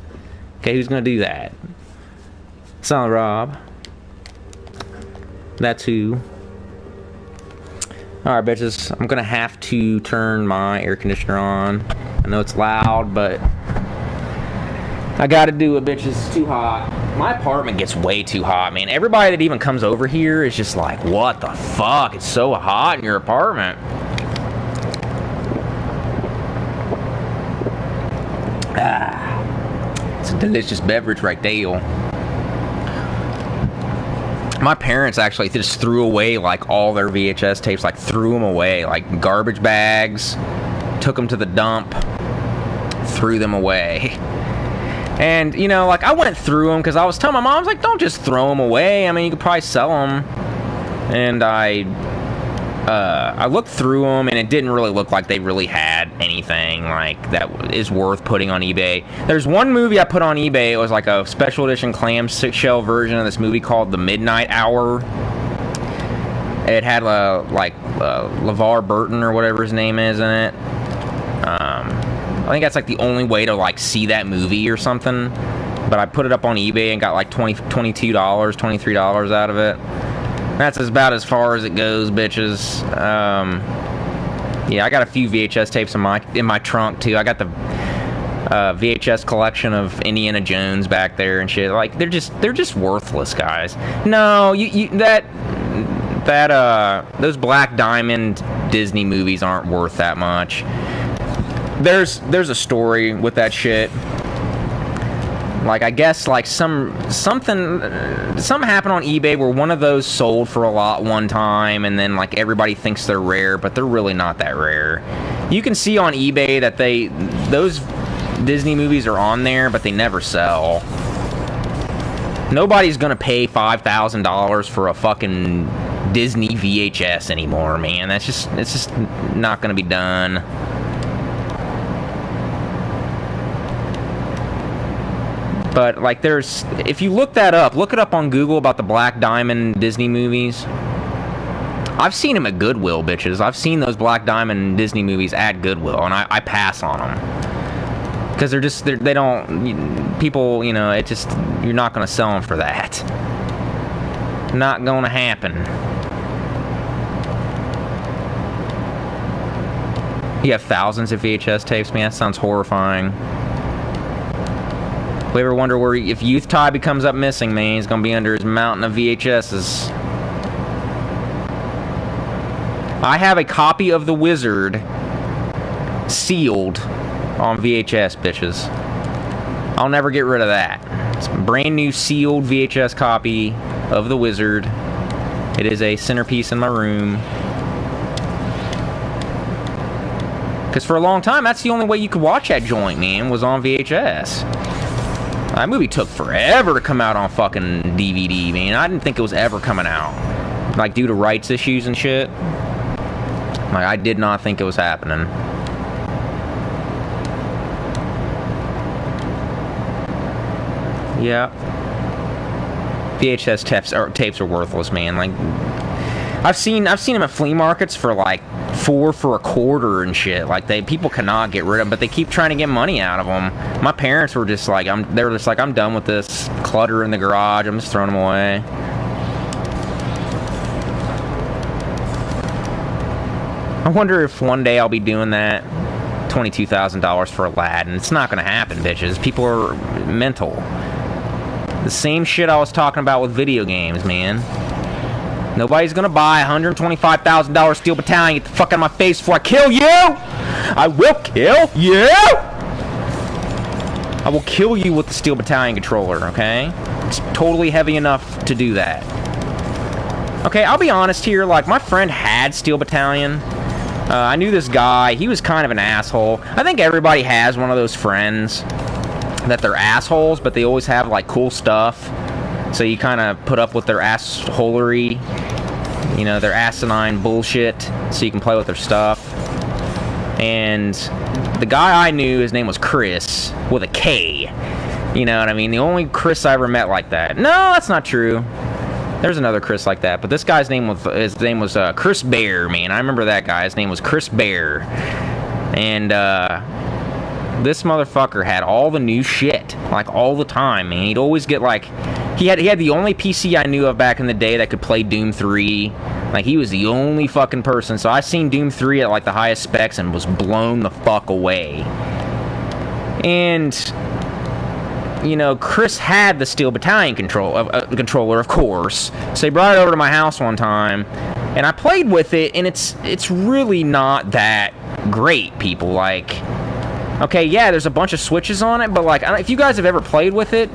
Okay, who's gonna do that? Silent Rob. That's who. Alright, bitches. I'm gonna have to turn my air conditioner on. I know it's loud, but I gotta do it, bitches. It's too hot. My apartment gets way too hot, man. Everybody that even comes over here is just like, what the fuck? It's so hot in your apartment. Ah. It's a delicious beverage right there. My parents actually just threw away, like, all their VHS tapes, like, threw them away, like, garbage bags, took them to the dump, threw them away. And, you know, like, I went through them, because I was telling my mom, I was like, don't just throw them away, I mean, you could probably sell them. And I looked through them, and it didn't really look like they really had anything, like, that is worth putting on eBay. There's one movie I put on eBay. It was like a special edition clamshell version of this movie called The Midnight Hour. It had, LeVar Burton, or whatever his name is, in it. I think that's, like, the only way to, like, see that movie or something. But I put it up on eBay and got, like, $22, $23 out of it. That's about as far as it goes, bitches. Yeah, I got a few VHS tapes in my trunk too. I got the VHS collection of Indiana Jones back there and shit. Like, they're just worthless, guys. No, those Black Diamond Disney movies aren't worth that much. There's a story with that shit. Like, I guess, like, something happened on eBay where one of those sold for a lot one time, and then, like, everybody thinks they're rare, but they're really not that rare. You can see on eBay that those Disney movies are on there, but they never sell. Nobody's gonna pay $5,000 for a fucking Disney VHS anymore, man. It's just not gonna be done. But, like, there's... If you look that up, look it up on Google about the Black Diamond Disney movies. I've seen them at Goodwill, bitches. I've seen those Black Diamond Disney movies at Goodwill, and I pass on them. Because they don't... People, you know, it just... You're not going to sell them for that. Not going to happen. You have thousands of VHS tapes, man. That sounds horrifying. We ever wonder where, if Youth Tybee comes up missing, man, he's gonna be under his mountain of VHSs. I have a copy of The Wizard sealed on VHS, bitches. I'll never get rid of that. It's a brand new sealed VHS copy of The Wizard. It is a centerpiece in my room. Because for a long time, that's the only way you could watch that joint, man, was on VHS. That movie took forever to come out on fucking DVD, man. I didn't think it was ever coming out. Like, due to rights issues and shit. Like, I did not think it was happening. Yeah. VHS tapes are worthless, man. Like, I've seen them at flea markets for like $4 for a quarter and shit. Like, people cannot get rid of them, but they keep trying to get money out of them. My parents were just like, I'm done with this clutter in the garage. I'm just throwing them away. I wonder if one day I'll be doing that. $22,000 for Aladdin. It's not gonna happen, bitches. People are mental. The same shit I was talking about with video games, man. Nobody's gonna buy $125,000 Steel Battalion. Get the fuck out of my face before I kill you! I will kill you! I will kill you with the Steel Battalion controller, okay? It's totally heavy enough to do that. Okay, I'll be honest here. Like, my friend had Steel Battalion. I knew this guy. He was kind of an asshole. I think everybody has one of those friends that they're assholes, but they always have, like, cool stuff. So you kind of put up with their assholery, you know, their asinine bullshit, so you can play with their stuff. And the guy I knew, his name was Chris, with a K. You know what I mean? The only Chris I ever met like that. No, that's not true. There's another Chris like that, but this guy's name was Chris Bear, man. I remember that guy. His name was Chris Bear. And this motherfucker had all the new shit, like, all the time, man. He'd always get, like, he had the only PC I knew of back in the day that could play Doom 3. Like, he was the only fucking person. So I seen Doom 3 at, like, the highest specs and was blown the fuck away. And, you know, Chris had the Steel Battalion controller, of course. So he brought it over to my house one time, and I played with it, and it's really not that great, people. Like, okay, yeah, there's a bunch of switches on it, but, like, if you guys have ever played with it,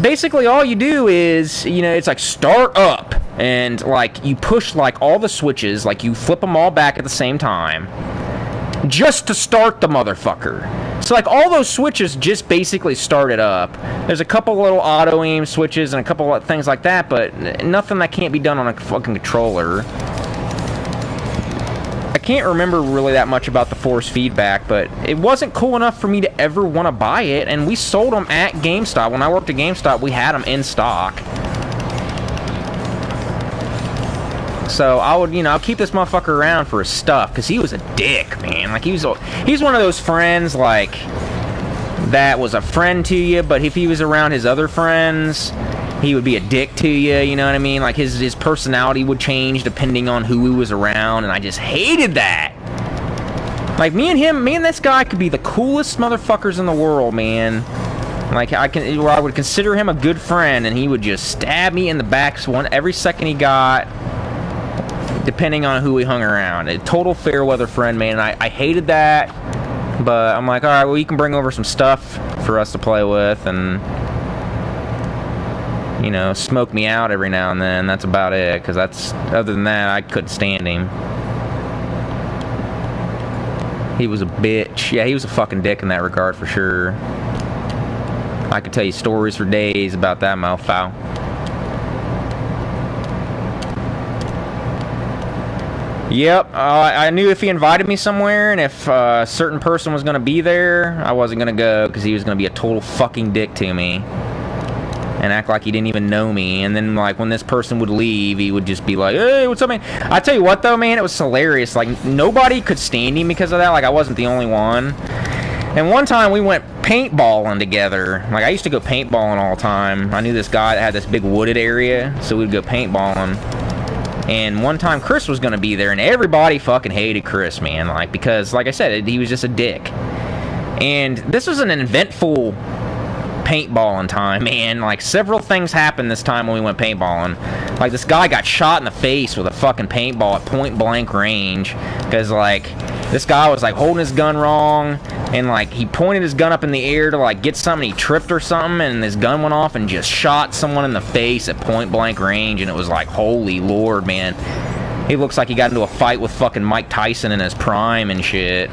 basically all you do is, you know, it's like start up, and, like, you push, like, all the switches, like, you flip them all back at the same time, just to start the motherfucker. So, like, all those switches just basically start it up. There's a couple little auto-aim switches and a couple of things like that, but nothing that can't be done on a fucking controller. I can't remember really that much about the force feedback, but it wasn't cool enough for me to ever want to buy it, and we sold them at GameStop. When I worked at GameStop, we had them in stock. So I would, you know, I'll keep this motherfucker around for his stuff, because he was a dick, man. Like, he's one of those friends, like, that was a friend to you, but if he was around his other friends, he would be a dick to you, you know what I mean? Like, his personality would change depending on who he was around, and I just hated that. Like, me and this guy could be the coolest motherfuckers in the world, man. Like, I would consider him a good friend, and he would just stab me in the back every second he got, depending on who we hung around. A total fair weather friend, man. I hated that, but I'm like, alright, well, you can bring over some stuff for us to play with, and, you know, smoke me out every now and then. That's about it, because other than that, I couldn't stand him. He was a bitch. Yeah, he was a fucking dick in that regard, for sure. I could tell you stories for days about that mofo. Yep, I knew if he invited me somewhere and if a certain person was going to be there, I wasn't going to go because he was going to be a total fucking dick to me and act like he didn't even know me. And then, like, when this person would leave, he would just be like, hey, what's up, man? I tell you what, though, man, it was hilarious. Like, nobody could stand him because of that. Like, I wasn't the only one. And one time we went paintballing together. Like, I used to go paintballing all the time. I knew this guy that had this big wooded area, so we'd go paintballing. And one time Chris was going to be there, and everybody fucking hated Chris, man. Like, because, like I said, he was just a dick. And this was an eventful paintballing time, man. Like, several things happened this time when we went paintballing. Like, this guy got shot in the face with a fucking paintball at point blank range. Because, like, this guy was, like, holding his gun wrong. And, like, he pointed his gun up in the air to, like, get something. He tripped or something, and his gun went off and just shot someone in the face at point-blank range. And it was like, holy lord, man. He looks like he got into a fight with fucking Mike Tyson in his prime and shit.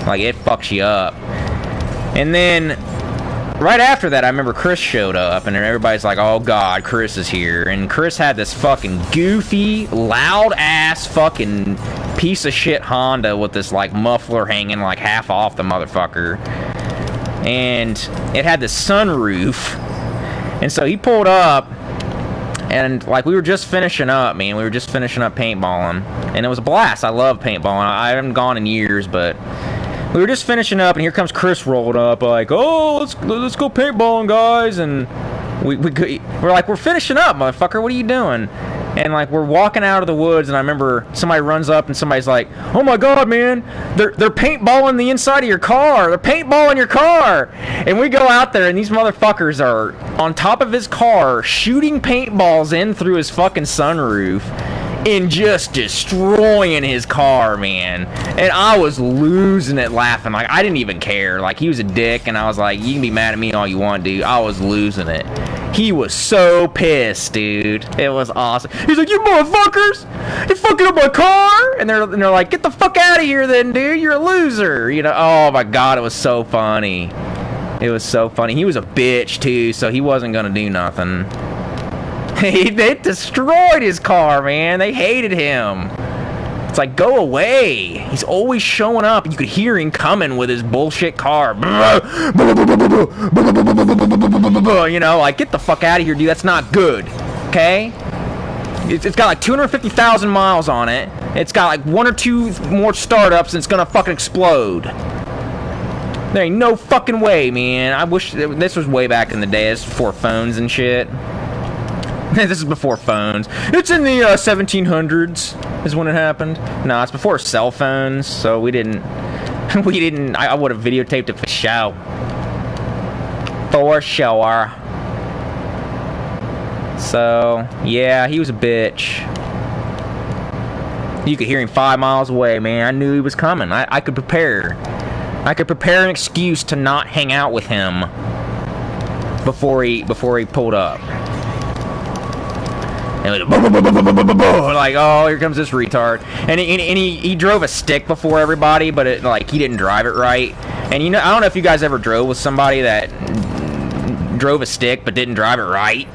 Like, it fucks you up. And then, right after that, I remember Chris showed up, and everybody's like, oh god, Chris is here. And Chris had this fucking goofy, loud-ass fucking piece of shit Honda with this, like, muffler hanging, like, half off the motherfucker. And it had this sunroof. And so he pulled up, and, like, we were just finishing up, man. We were just finishing up paintballing. And it was a blast. I love paintballing. I haven't gone in years, but we were just finishing up, and here comes Chris rolled up, like, oh, let's go paintballing, guys. And we're like, we're finishing up, motherfucker. What are you doing? And, like, we're walking out of the woods, and I remember somebody runs up, and somebody's like, oh my god, man, they're paintballing the inside of your car. They're paintballing your car. And we go out there, and these motherfuckers are on top of his car shooting paintballs in through his fucking sunroof and just destroying his car, man. And I was losing it laughing. Like, I didn't even care. Like, he was a dick, and I was like, you can be mad at me all you want, dude. I was losing it. He was so pissed, dude. It was awesome. He's like, you motherfuckers! You're fucking up my car! And they're like, get the fuck out of here then, dude. You're a loser. You know, oh my god, it was so funny. It was so funny. He was a bitch, too, so he wasn't gonna do nothing. They destroyed his car, man. They hated him. It's like, go away. He's always showing up. You could hear him coming with his bullshit car. You know, like, get the fuck out of here, dude. That's not good. Okay? It's got like 250,000 miles on it. It's got like 1 or 2 more startups, and it's gonna fucking explode. There ain't no fucking way, man. I wish this was way back in the day. This was before phones and shit. This is before phones. It's in the 1700s is when it happened. No, it's before cell phones, so we didn't. I would have videotaped it for show. For sure. So yeah, he was a bitch. You could hear him 5 miles away, man. I knew he was coming. I could prepare. I could prepare an excuse to not hang out with him before he pulled up. And it was like, oh, here comes this retard. And he drove a stick before everybody, but he didn't drive it right. And you know, I don't know if you guys ever drove with somebody that drove a stick but didn't drive it right.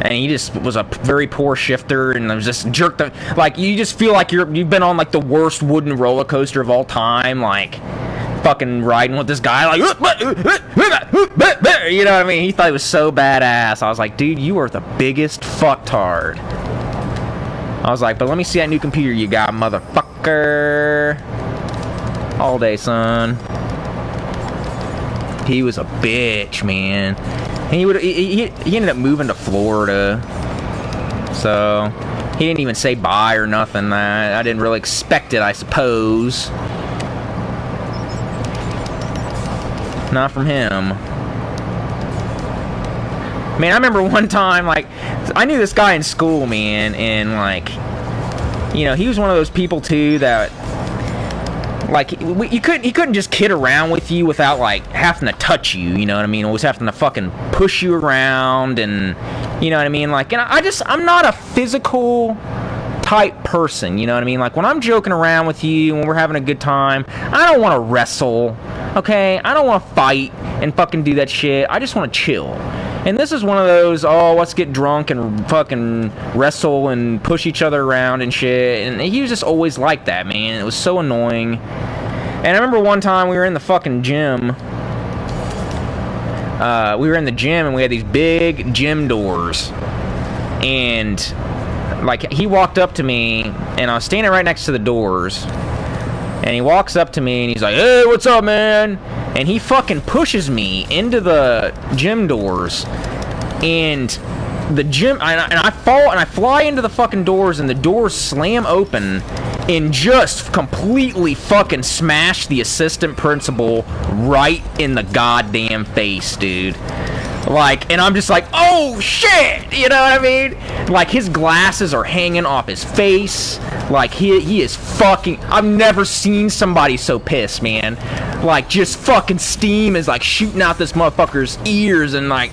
And he just was a very poor shifter, and was just jerked. Like, you just feel like you've been on like the worst wooden roller coaster of all time, like fucking riding with this guy, like, you know what I mean? He thought he was so badass. I was like, dude, you are the biggest fucktard. I was like, but let me see that new computer you got, motherfucker. All day, son. He was a bitch, man. And he ended up moving to Florida, so he didn't even say bye or nothing. I didn't really expect it, I suppose. Not from him. Man, I remember one time, like, I knew this guy in school, man, and, like, you know, he was one of those people, too, that, like, he couldn't just kid around with you without, like, having to touch you, you know what I mean? Always having to fucking push you around, and, you know what I mean? Like, and I'm not a physical type person, you know what I mean? Like, when I'm joking around with you, when we're having a good time, I don't want to wrestle, okay? I don't want to fight and fucking do that shit. I just want to chill. And this is one of those, oh, let's get drunk and fucking wrestle and push each other around and shit. And he was just always like that, man. It was so annoying. And I remember one time we were in the fucking gym. We were in the gym and we had these big gym doors. And, like, he walked up to me and I was standing right next to the doors. And he walks up to me and he's like, hey, what's up, man? And he fucking pushes me into the gym doors, and the gym, and I fall and I fly into the fucking doors, and the doors slam open, and just completely fucking smash the assistant principal right in the goddamn face, dude. Like, and I'm just like, oh shit, you know what I mean? Like, his glasses are hanging off his face. Like, he is fucking, I've never seen somebody so pissed, man. Like, just fucking steam is like shooting out this motherfucker's ears, and like,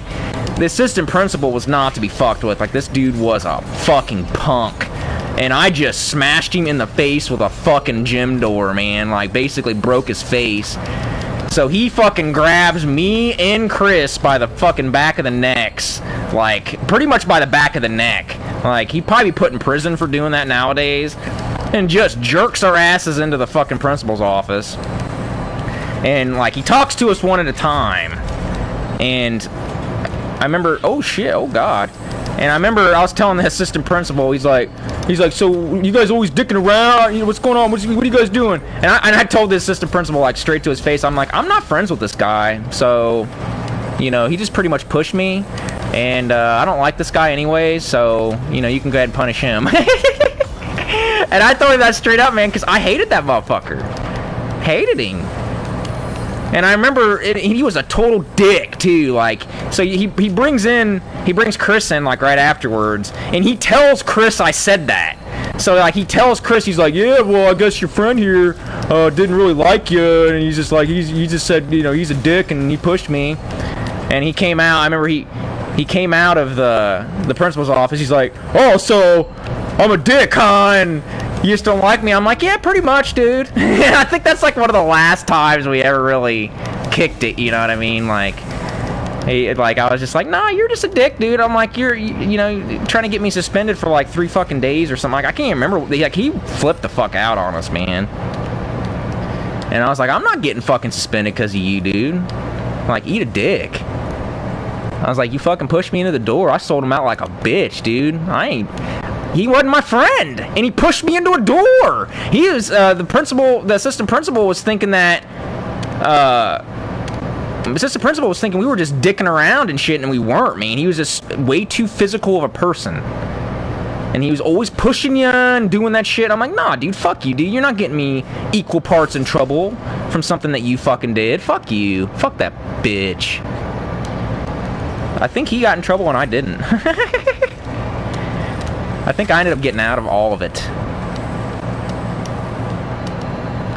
the assistant principal was not to be fucked with. Like, this dude was a fucking punk. And I just smashed him in the face with a fucking gym door, man. Like, basically broke his face. So he fucking grabs me and Chris by the fucking back of the necks. Like, pretty much by the back of the neck. Like, he'd probably be put in prison for doing that nowadays. And just jerks our asses into the fucking principal's office. And, like, he talks to us one at a time. And I remember, oh shit, oh god. And I remember I was telling the assistant principal, he's like, so you guys always dicking around? You know, what's going on? What are you guys doing? And I told the assistant principal, like, straight to his face, I'm like, I'm not friends with this guy. So, you know, he just pretty much pushed me. And I don't like this guy anyway, so, you know, you can go ahead and punish him. And I told him that straight up, man, because I hated that motherfucker. Hated him. And I remember he was a total dick too. Like, so he brings Chris in like right afterwards, and he tells Chris I said that. So like he tells Chris, he's like, yeah, well, I guess your friend here didn't really like you, and he's just like he just said, you know, he's a dick and he pushed me. And he came out. I remember he came out of the principal's office. He's like, oh, so I'm a dick, huh? And you just don't like me? I'm like, yeah, pretty much, dude. I think that's like one of the last times we ever really kicked it, you know what I mean? Like, I was just like, nah, you're just a dick, dude. I'm like, you know, trying to get me suspended for like 3 fucking days or something. Like, I can't even remember. Like, he flipped the fuck out on us, man. And I was like, I'm not getting fucking suspended because of you, dude. Like, eat a dick. I was like, you fucking pushed me into the door. I sold him out like a bitch, dude. He wasn't my friend, and he pushed me into a door. He was, the assistant principal was thinking that, the assistant principal was thinking we were just dicking around and shit, and we weren't, man. He was just way too physical of a person. And he was always pushing you and doing that shit. I'm like, nah, dude, fuck you, dude. You're not getting me equal parts in trouble from something that you fucking did. Fuck you. Fuck that bitch. I think he got in trouble and I didn't. I think I ended up getting out of all of it.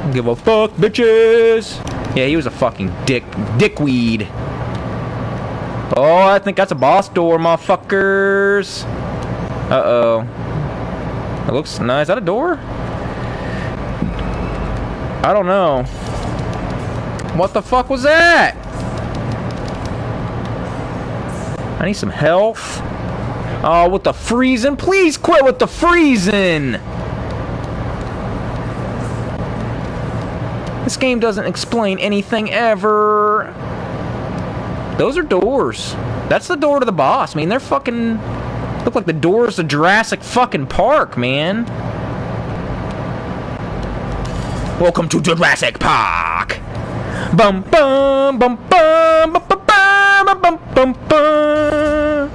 Don't give a fuck, bitches. Yeah, he was a fucking dickweed. Oh, I think that's a boss door, motherfuckers. Uh-oh. It looks nice. Is that a door? I don't know. What the fuck was that? I need some health. Oh, with the freezing. Please quit with the freezing. This game doesn't explain anything ever. Those are doors. That's the door to the boss. I mean, they're fucking... look like the doors to Jurassic fucking Park, man. Welcome to Jurassic Park. Bum bum bum bum bum bum bum bum bum bum.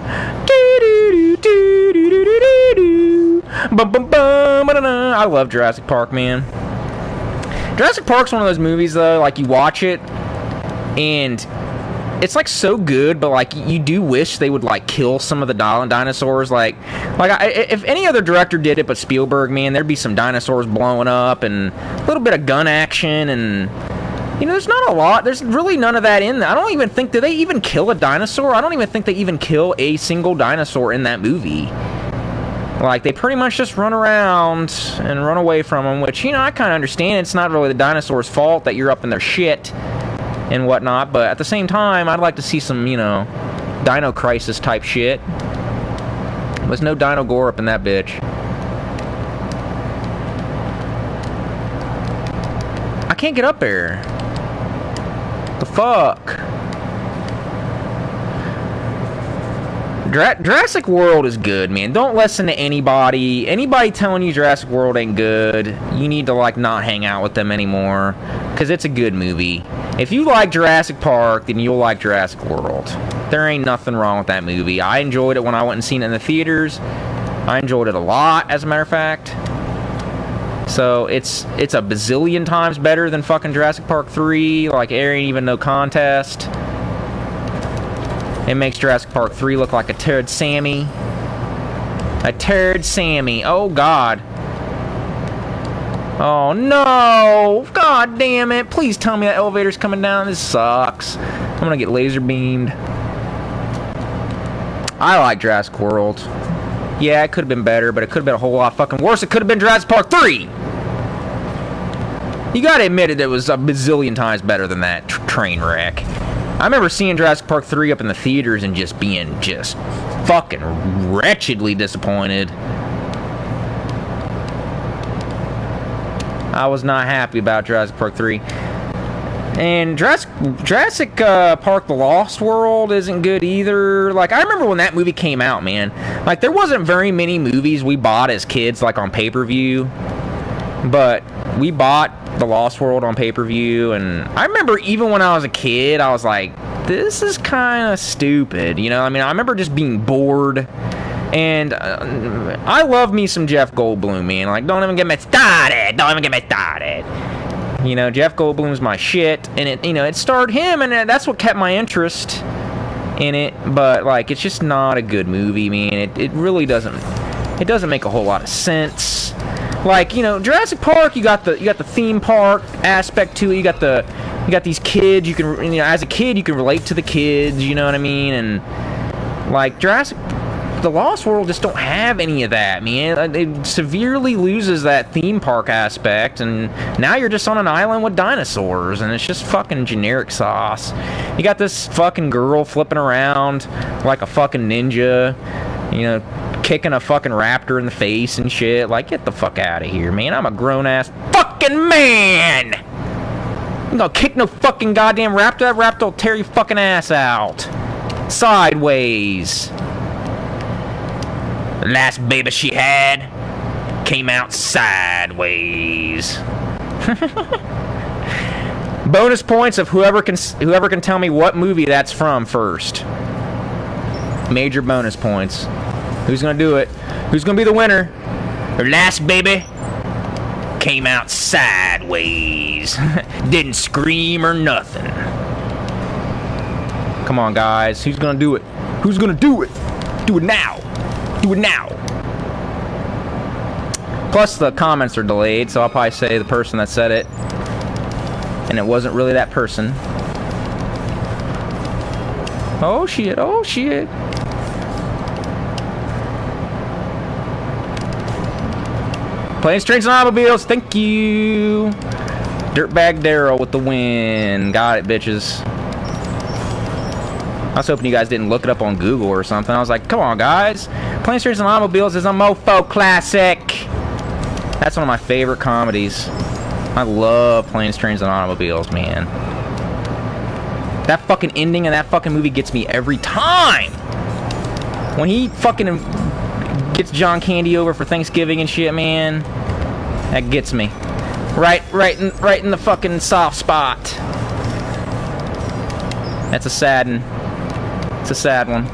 I love Jurassic Park, man. Jurassic Park's one of those movies, though, like, you watch it, and it's, like, so good, but, like, you do wish they would, like, kill some of the dinosaurs. Like if any other director did it but Spielberg, man, there'd be some dinosaurs blowing up, and a little bit of gun action, and... you know, there's not a lot. There's really none of that in there. I don't even think... did they even kill a dinosaur? I don't even think they even kill a single dinosaur in that movie. Like, they pretty much just run around and run away from them, which, you know, I kind of understand. It's not really the dinosaur's fault that you're up in their shit and whatnot, but at the same time, I'd like to see some, you know, Dino Crisis type shit. There's no Dino Gore up in that bitch. I can't get up there. The fuck? Jurassic World is good, man. Don't listen to anybody. Anybody telling you Jurassic World ain't good, you need to, like, not hang out with them anymore. Because it's a good movie. If you like Jurassic Park, then you'll like Jurassic World. There ain't nothing wrong with that movie. I enjoyed it when I went and seen it in the theaters. I enjoyed it a lot, as a matter of fact. So, it's a bazillion times better than fucking Jurassic Park 3. Like, there ain't even no contest. It makes Jurassic Park 3 look like a turd Sammy. A turd Sammy. Oh, God. Oh, no. God damn it. Please tell me that elevator's coming down. This sucks. I'm gonna get laser beamed. I like Jurassic World. Yeah, it could have been better, but it could have been a whole lot fucking worse. It could have been Jurassic Park 3. You gotta admit it was a bazillion times better than that train wreck. I remember seeing Jurassic Park 3 up in the theaters and just being just fucking wretchedly disappointed. I was not happy about Jurassic Park 3. And Jurassic Park The Lost World isn't good either. Like, I remember when that movie came out, man. Like, there wasn't very many movies we bought as kids, like, on pay-per-view. But we bought The Lost World on pay-per-view, and I remember even when I was a kid, I was like, this is kind of stupid, you know? I mean, I remember just being bored, and I love me some Jeff Goldblum, man. Like, don't even get me started, You know, Jeff Goldblum's my shit, and it starred him, and that's what kept my interest in it, but, like, it's just not a good movie, man. It really doesn't make a whole lot of sense. Like, you know, Jurassic Park, you got the theme park aspect to it. You got these kids. You can, you know, as a kid, you can relate to the kids. You know what I mean? And like The Lost World just don't have any of that, man. It severely loses that theme park aspect, and now you're just on an island with dinosaurs, and it's just fucking generic sauce. You got this fucking girl flipping around like a fucking ninja, you know, kicking a fucking raptor in the face and shit. Like, get the fuck out of here, man. I'm a grown-ass fucking man! I'm gonna kick no fucking goddamn raptor. That raptor will tear your fucking ass out. Sideways. The last baby she had came out sideways. Bonus points of whoever can tell me what movie that's from first. Major bonus points. Who's gonna do it? Who's gonna be the winner? Her last baby came out sideways. Didn't scream or nothing. Come on, guys. Who's gonna do it? Who's gonna do it? Do it now. Do it now. Plus, the comments are delayed, so I'll probably say the person that said it, and it wasn't really that person. Oh, shit. Oh, shit. Planes, Trains, and Automobiles, thank you. Dirtbag Daryl with the win. Got it, bitches. I was hoping you guys didn't look it up on Google or something. I was like, come on, guys. Planes, Trains, and Automobiles is a mofo classic. That's one of my favorite comedies. I love Planes, Trains, and Automobiles, man. That fucking ending of that fucking movie gets me every time. When he fucking gets John Candy over for Thanksgiving and shit, man, that gets me right in the fucking soft spot. That's a sad one. It's a sad one.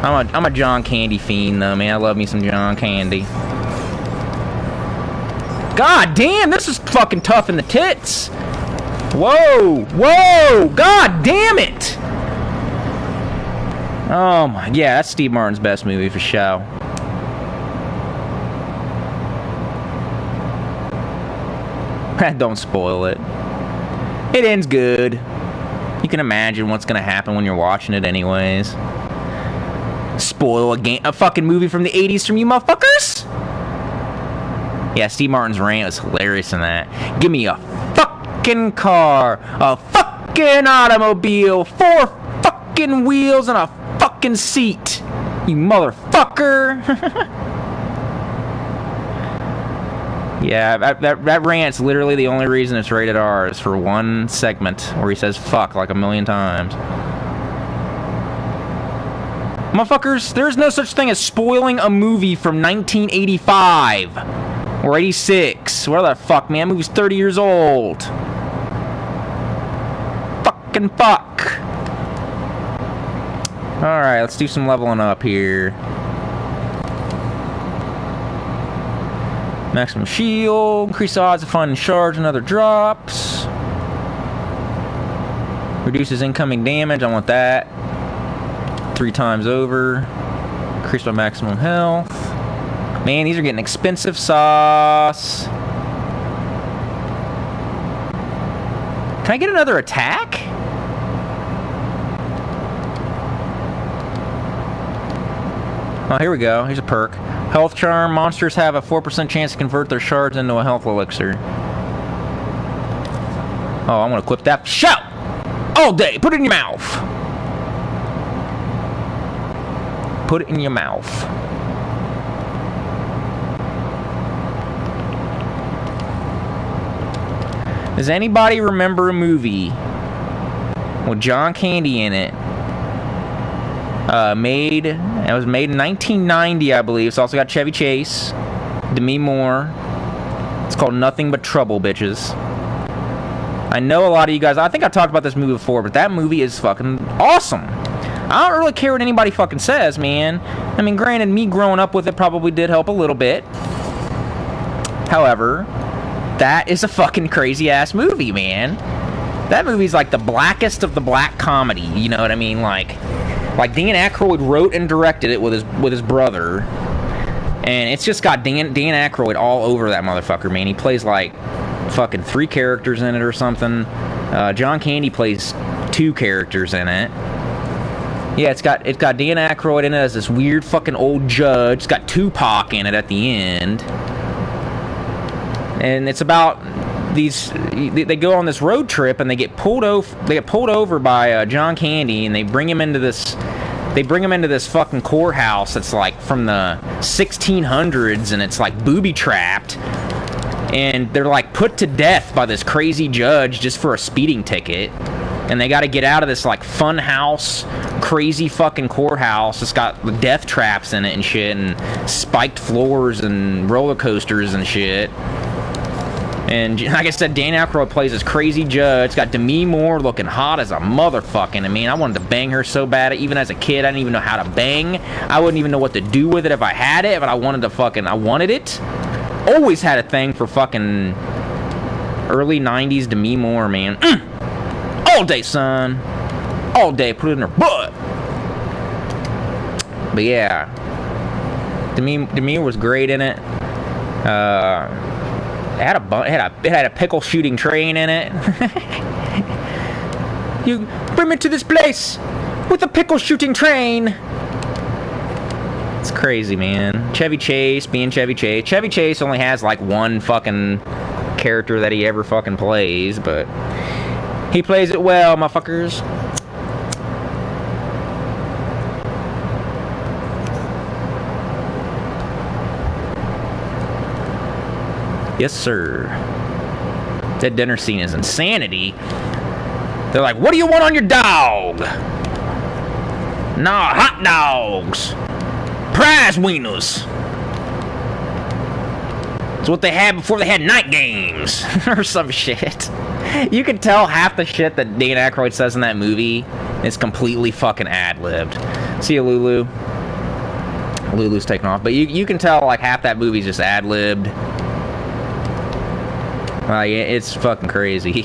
I'm a John Candy fiend though, man. I love me some John Candy. God damn, this is fucking tough in the tits. Whoa, whoa, god damn it. Oh my, yeah, that's Steve Martin's best movie for show. Don't spoil it. It ends good. You can imagine what's gonna happen when you're watching it anyways. Spoil a fucking movie from the 80s from you motherfuckers? Yeah, Steve Martin's rant was hilarious in that. Give me a fucking car, a fucking automobile, 4 fucking wheels, and a fucking fucking seat, you motherfucker. Yeah, that rant's literally the only reason it's rated R is for one segment where he says fuck like a million times. Motherfuckers, there's no such thing as spoiling a movie from 1985 or 86. What the fuck, man? That movie's 30 years old. Fucking fuck. Alright, let's do some leveling up here. Maximum shield, increase odds of finding shards and other drops. Reduces incoming damage, I want that. 3 times over. Increase my maximum health. Man, these are getting expensive sauce. Can I get another attack? Oh, here we go. Here's a perk. Health charm. Monsters have a 4% chance to convert their shards into a health elixir. Oh, I'm gonna equip that. Shout! All day! Put it in your mouth! Put it in your mouth. Does anybody remember a movie with John Candy in it? It was made in 1990, I believe. It's also got Chevy Chase, Demi Moore. It's called Nothing But Trouble, bitches. I know a lot of you guys, I think I talked about this movie before, but that movie is fucking awesome. I don't really care what anybody fucking says, man. I mean, granted, me growing up with it probably did help a little bit. However, that is a fucking crazy-ass movie, man. That movie's like the blackest of the black comedy, you know what I mean? Like Dan Aykroyd wrote and directed it with his brother. And it's just got Dan Aykroyd all over that motherfucker, man. He plays like fucking 3 characters in it or something. John Candy plays 2 characters in it. Yeah, it's got Dan Aykroyd in it as this weird fucking old judge. It's got Tupac in it at the end. And it's about they go on this road trip and they get pulled over by John Candy, and they bring him into this fucking courthouse that's like from the 1600s, and it's like booby trapped, and they're like put to death by this crazy judge just for a speeding ticket. And they got to get out of this like fun house, crazy fucking courthouse. It's got death traps in it and shit, and spiked floors and roller coasters and shit. And like I said, Dan Aykroyd plays this crazy judge. It's got Demi Moore looking hot as a motherfucking. I mean, I wanted to bang her so bad. Even as a kid, I didn't even know how to bang. I wouldn't even know what to do with it if I had it, but I wanted it. Always had a thing for fucking early 90s Demi Moore, man. All day, son. All day, put it in her butt. But yeah, Demi was great in it. It had a pickle shooting train in it. You bring me to this place with a pickle shooting train. It's crazy, man. Chevy Chase being Chevy Chase. Chevy Chase only has like one fucking character that he ever fucking plays, but he plays it well, motherfuckers. Yes, sir. That dinner scene is insanity. They're like, what do you want on your dog? Nah, hot dogs. Prize wieners. It's what they had before they had night games. Or some shit. You can tell half the shit that Dan Aykroyd says in that movie is completely fucking ad-libbed. See you, Lulu. Lulu's taking off. But you can tell like half that movie's just ad-libbed. Yeah, it's fucking crazy.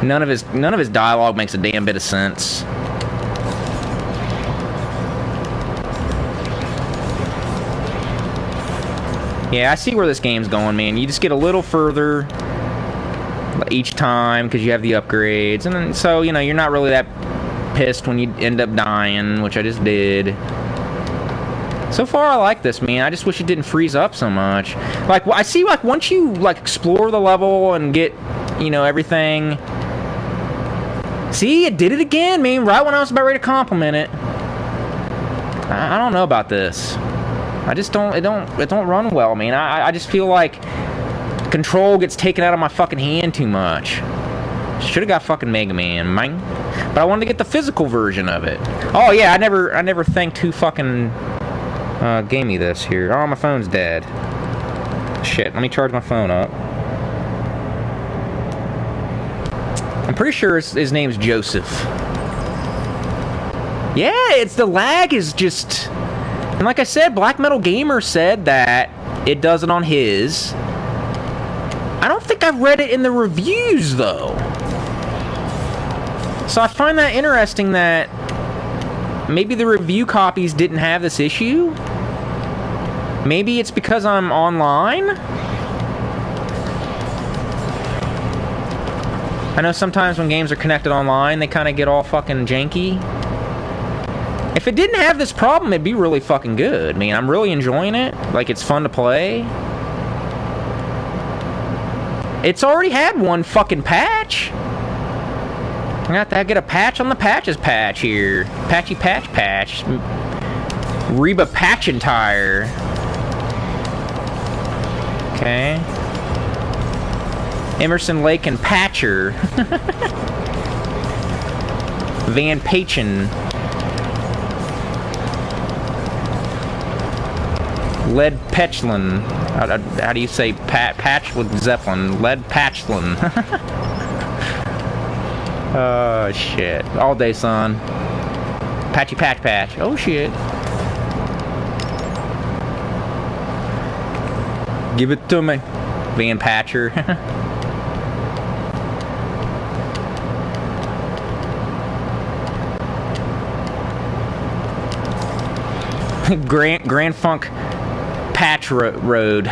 None of his dialogue makes a damn bit of sense. Yeah, I see where this game's going, man. You just get a little further each time because you have the upgrades, and then so you know you're not really that pissed when you end up dying, which I just did. So far, I like this, man. I just wish it didn't freeze up so much. Like, I see, like, once you, like, explore the level and get, you know, everything. See, it did it again, man, right when I was about ready to compliment it. I don't know about this. I just don't, it don't run well, man. I just feel like control gets taken out of my fucking hand too much. Should have got fucking Mega Man, man. But I wanted to get the physical version of it. Oh yeah, I never thanked who fucking gave me this here. Oh, my phone's dead. Shit, let me charge my phone up. I'm pretty sure his name's Joseph. Yeah, it's the lag is just... And like I said, Black Metal Gamer said that it does it on his. I don't think I've read it in the reviews, though. So I find that interesting that maybe the review copies didn't have this issue. Maybe it's because I'm online. I know sometimes when games are connected online, they kind of get all fucking janky. If it didn't have this problem, it'd be really fucking good. I mean, I'm really enjoying it. Like, it's fun to play. It's already had one fucking patch. I got to get a patch on the patches patch here. Patchy patch. Reba Patchentire. Okay. Emerson Lake and Patcher. Van Pachen. Led Pechlin. How do you say patch with Zeppelin? Led Patchlin. Oh, shit. All day, son. Patchy patch. Oh, shit. Give it to me. Van Patcher. Grand Funk Patch Road.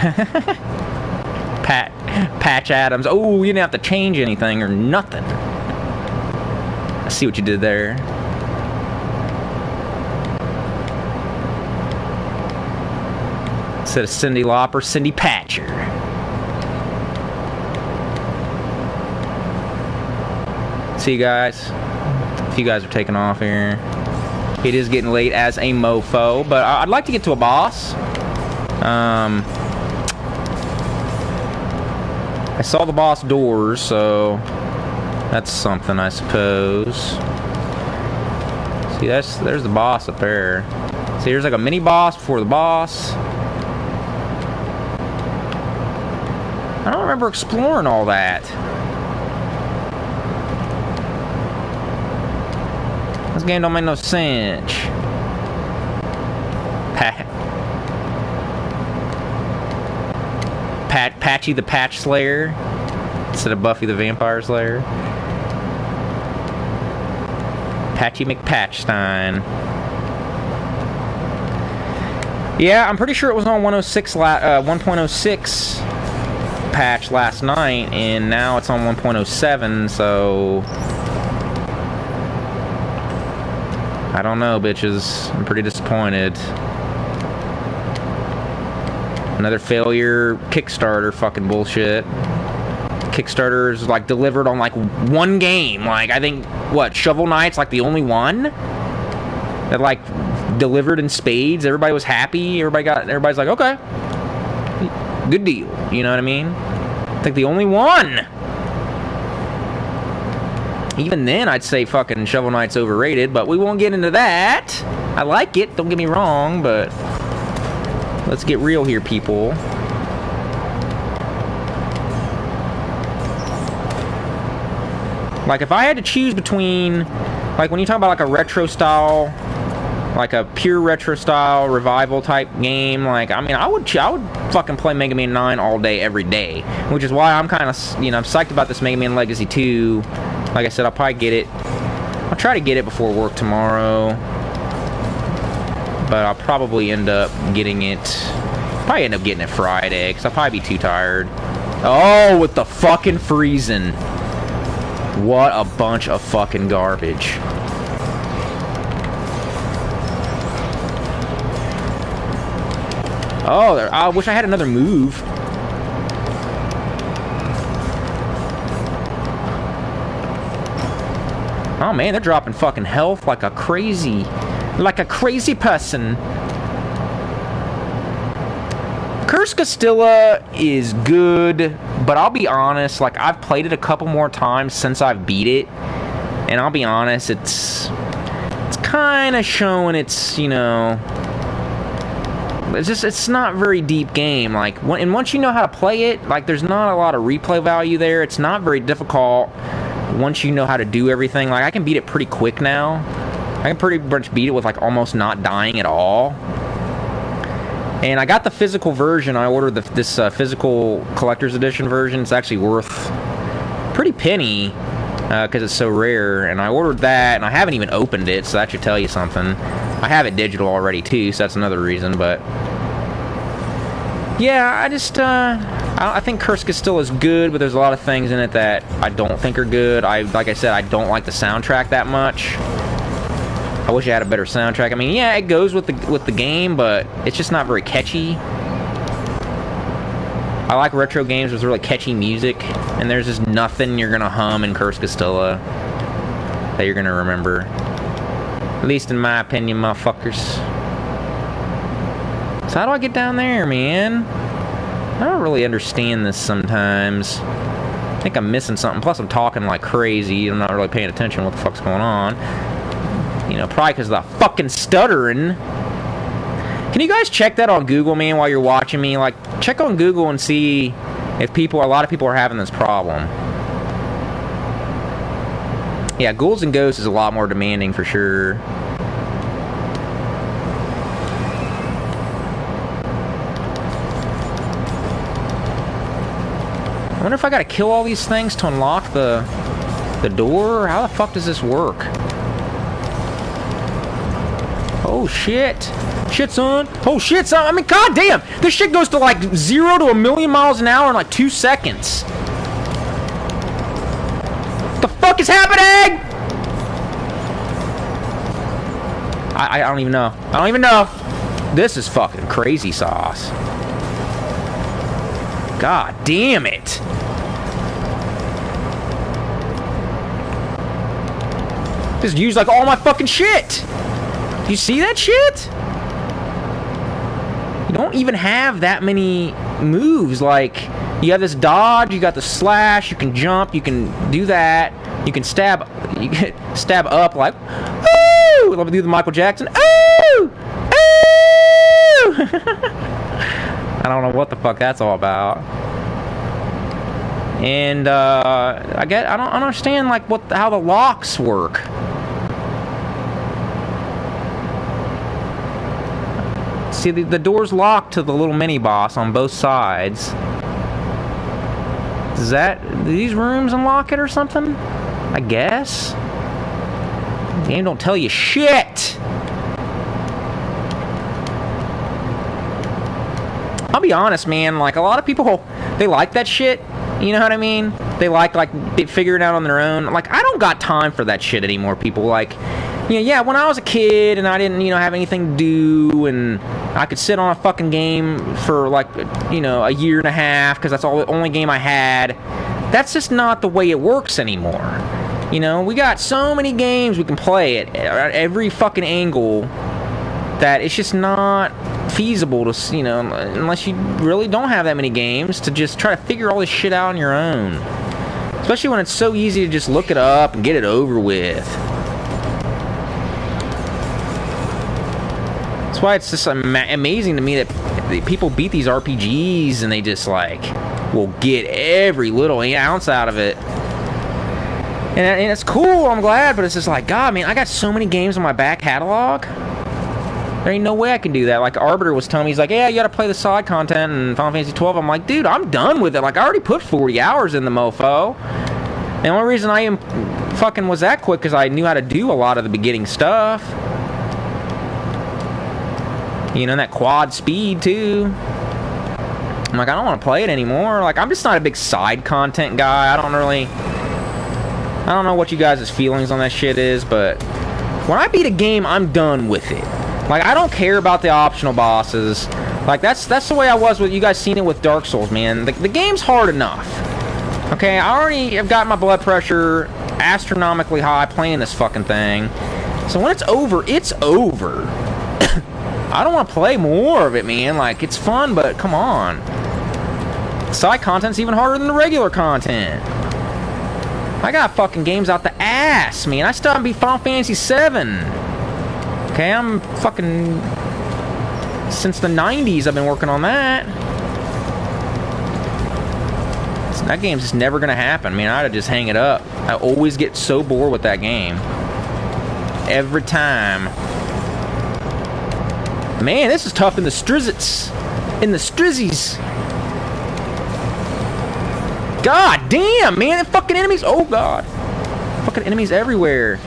Patch Adams. Oh, you didn't have to change anything or nothing. I see what you did there. Instead of Cyndi Lauper, Cindy Patcher. See you guys. A few guys are taking off here. It is getting late as a mofo, but I'd like to get to a boss. I saw the boss doors, so that's something, I suppose. See, there's the boss up there. See, there's like a mini boss before the boss. I don't remember exploring all that. This game don't make no sense. Patchy the Patch Slayer instead of Buffy the Vampire Slayer. Patchy McPatchstein. Yeah, I'm pretty sure it was on 1.06 patch last night, and now it's on 1.07, so I don't know, bitches. I'm pretty disappointed. Another failure Kickstarter fucking bullshit. Kickstarter's like delivered on like one game. Like, I think, what, Shovel Knight's like the only one that like delivered in spades. Everybody was happy. Everybody's like, okay, good deal. You know what I mean? I think the only one. Even then, I'd say fucking Shovel Knight's overrated, but we won't get into that. I like it, don't get me wrong, but let's get real here, people. Like, if I had to choose between, like, when you talk about like a retro style, like a pure retro style revival type game, like, I mean, I would fucking play Mega Man 9 all day, every day, which is why I'm kind of, you know, I'm psyched about this Mega Man Legacy 2. Like I said, I'll probably get it. I'll try to get it before work tomorrow. But I'll probably end up getting it. Probably end up getting it Friday, because I'll probably be too tired. Oh, with the fucking freezing. What a bunch of fucking garbage. Oh, I wish I had another move. Oh man, they're dropping fucking health like a crazy Like a crazy person. Curse Castilla is good, but I'll be honest, like, I've played it a couple more times since I've beat it, and I'll be honest, it's kind of showing it's, you know, it's not a very deep game. Like, and once you know how to play it, like, there's not a lot of replay value there. It's not very difficult once you know how to do everything. Like, I can beat it pretty quick now. I can pretty much beat it with, like, almost not dying at all. And I got the physical version. I ordered this physical collector's edition version. It's actually worth a pretty penny because it's so rare. And I ordered that, and I haven't even opened it, so that should tell you something. I have it digital already, too, so that's another reason. But yeah, I think Curse Castilla is good, but there's a lot of things in it that I don't think are good. Like I said, I don't like the soundtrack that much. I wish I had a better soundtrack. I mean, yeah, it goes with the game, but it's just not very catchy. I like retro games with really catchy music, and there's just nothing you're gonna hum in Curse Castilla that you're gonna remember. At least in my opinion, motherfuckers. So how do I get down there, man? I don't really understand this sometimes. I think I'm missing something. Plus, I'm talking like crazy. I'm not really paying attention to what the fuck's going on. You know, probably because of the fucking stuttering. Can you guys check that on Google, man, while you're watching me? Like, check on Google and see if a lot of people are having this problem. Yeah, Ghouls and Ghosts is a lot more demanding for sure. I wonder if I gotta kill all these things to unlock the door? How the fuck does this work? Oh, shit. Shit, son. Oh, shit, son. I mean, goddamn. This shit goes to, like, 0 to 1,000,000 miles an hour in, like, 2 seconds. What the fuck is happening? I don't even know. I don't even know. This is fucking crazy sauce. God damn it. Just used, like, all my fucking shit. You see that shit? You don't even have that many moves. Like, you have this dodge, you got the slash, you can jump, you can do that, you can stab up like, ooh! Let me do the Michael Jackson, ooh! Ooh! I don't know what the fuck that's all about. And I don't understand like how the locks work. See, the door's locked to the little mini-boss on both sides. Do these rooms unlock it or something? I guess? The game don't tell you shit! I'll be honest, man, like, a lot of people, they like that shit. You know what I mean? They like figuring it out on their own. Like, I don't got time for that shit anymore, people. Like, yeah, when I was a kid and I didn't, have anything to do and I could sit on a fucking game for, like, a year and a half because that's the only game I had. That's just not the way it works anymore. We got so many games we can play at every fucking angle that it's just not feasible to, unless you really don't have that many games, to just try to figure all this shit out on your own. Especially when it's so easy to just look it up and get it over with. That's why it's just amazing to me that people beat these RPGs and they just, like, will get every little ounce out of it. And it's cool, I'm glad, but it's just like, God, man, I got so many games in my back catalog. There ain't no way I can do that. Like, Arbiter was telling me, he's like, yeah, you gotta play the side content in Final Fantasy 12. I'm like, dude, I'm done with it. Like, I already put 40 hours in the mofo. And the only reason I fucking was that quick because I knew how to do a lot of the beginning stuff. That quad speed, too. I'm like, I don't want to play it anymore. Like, I'm just not a big side content guy. I don't know what you guys' feelings on that shit is, but when I beat a game, I'm done with it. Like, I don't care about the optional bosses. Like, that's the way I was with you guys seen it with Dark Souls, man. The game's hard enough. Okay, I already have got my blood pressure astronomically high playing this fucking thing. So when it's over, it's over. I don't want to play more of it, man. Like, it's fun, but come on. Side content's even harder than the regular content. I got fucking games out the ass, man. I still haven't beat Final Fantasy VII. Okay, I'm fucking... Since the 90s, I've been working on that. So that game's just never gonna happen, man. I ought to just hang it up. I always get so bored with that game. Every time. Man, this is tough in the strizzits. In the strizzies. God damn, man. The fucking enemies. Oh, God. Fucking enemies everywhere.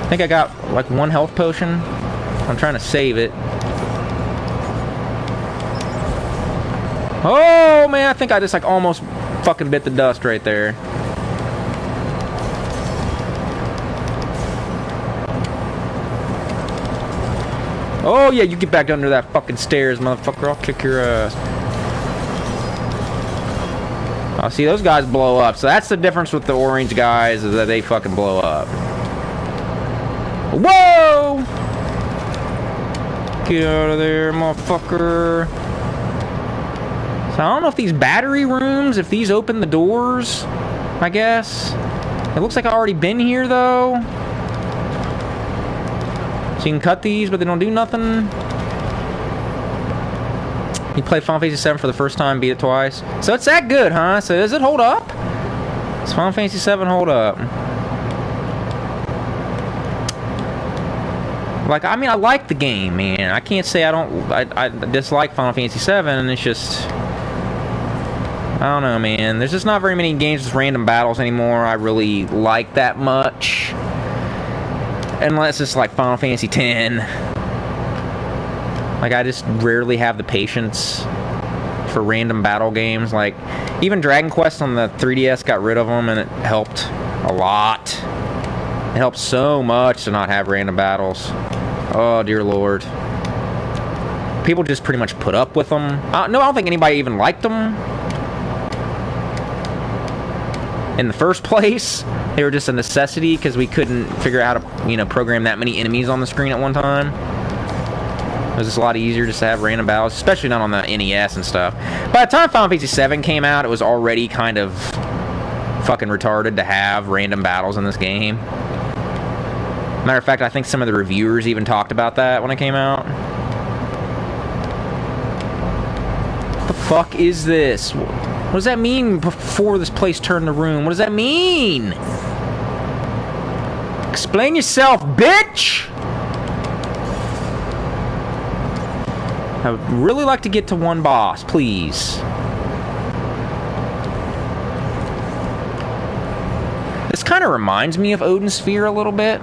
I think I got, like, 1 health potion. I'm trying to save it. Oh, man. I think I just, like, almost fucking bit the dust right there. Oh, yeah. You get back under that fucking stairs, motherfucker. I'll kick your ass. Oh, see, those guys blow up. So that's the difference with the orange guys, is that they fucking blow up. Whoa! Get out of there, motherfucker. So I don't know if these battery rooms, if these open the doors, I guess. It looks like I've already been here, though. So you can cut these, but they don't do nothing. You played Final Fantasy VII for the first time, beat it twice. So it's that good, huh? So does it hold up? Does Final Fantasy VII hold up? Like, I mean, I like the game, man. I can't say I don't... I dislike Final Fantasy VII, and it's just... I don't know, man. There's just not very many games with random battles anymore I really like that much. Unless it's like Final Fantasy X. Like, I just rarely have the patience for random battle games. Like, even Dragon Quest on the 3DS got rid of them, and it helped a lot. It helps so much to not have random battles. Oh, dear Lord. People just pretty much put up with them. No, I don't think anybody even liked them. In the first place, they were just a necessity because we couldn't figure out how to, you know, program that many enemies on the screen at one time. It was just a lot easier just to have random battles, especially not on the NES and stuff. By the time Final Fantasy VII came out, it was already kind of fucking retarded to have random battles in this game. Matter of fact, I think some of the reviewers even talked about that when it came out. What the fuck is this? What does that mean before this place turned to room? What does that mean? Explain yourself, bitch! I would really like to get to one boss, please. This kind of reminds me of Odin Sphere a little bit.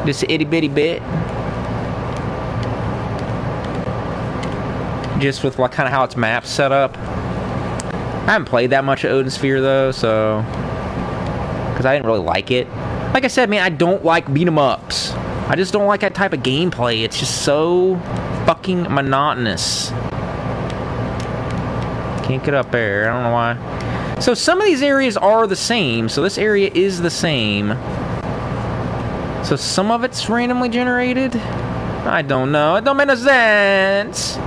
Just a itty bitty bit. Just with like kind of how its map's set up. I haven't played that much of Odin Sphere though, so because I didn't really like it. Like I said, man, I don't like beat 'em ups. I just don't like that type of gameplay. It's just so fucking monotonous. Can't get up there. I don't know why. So some of these areas are the same. So this area is the same. So some of it's randomly generated? I don't know. It don't make no sense.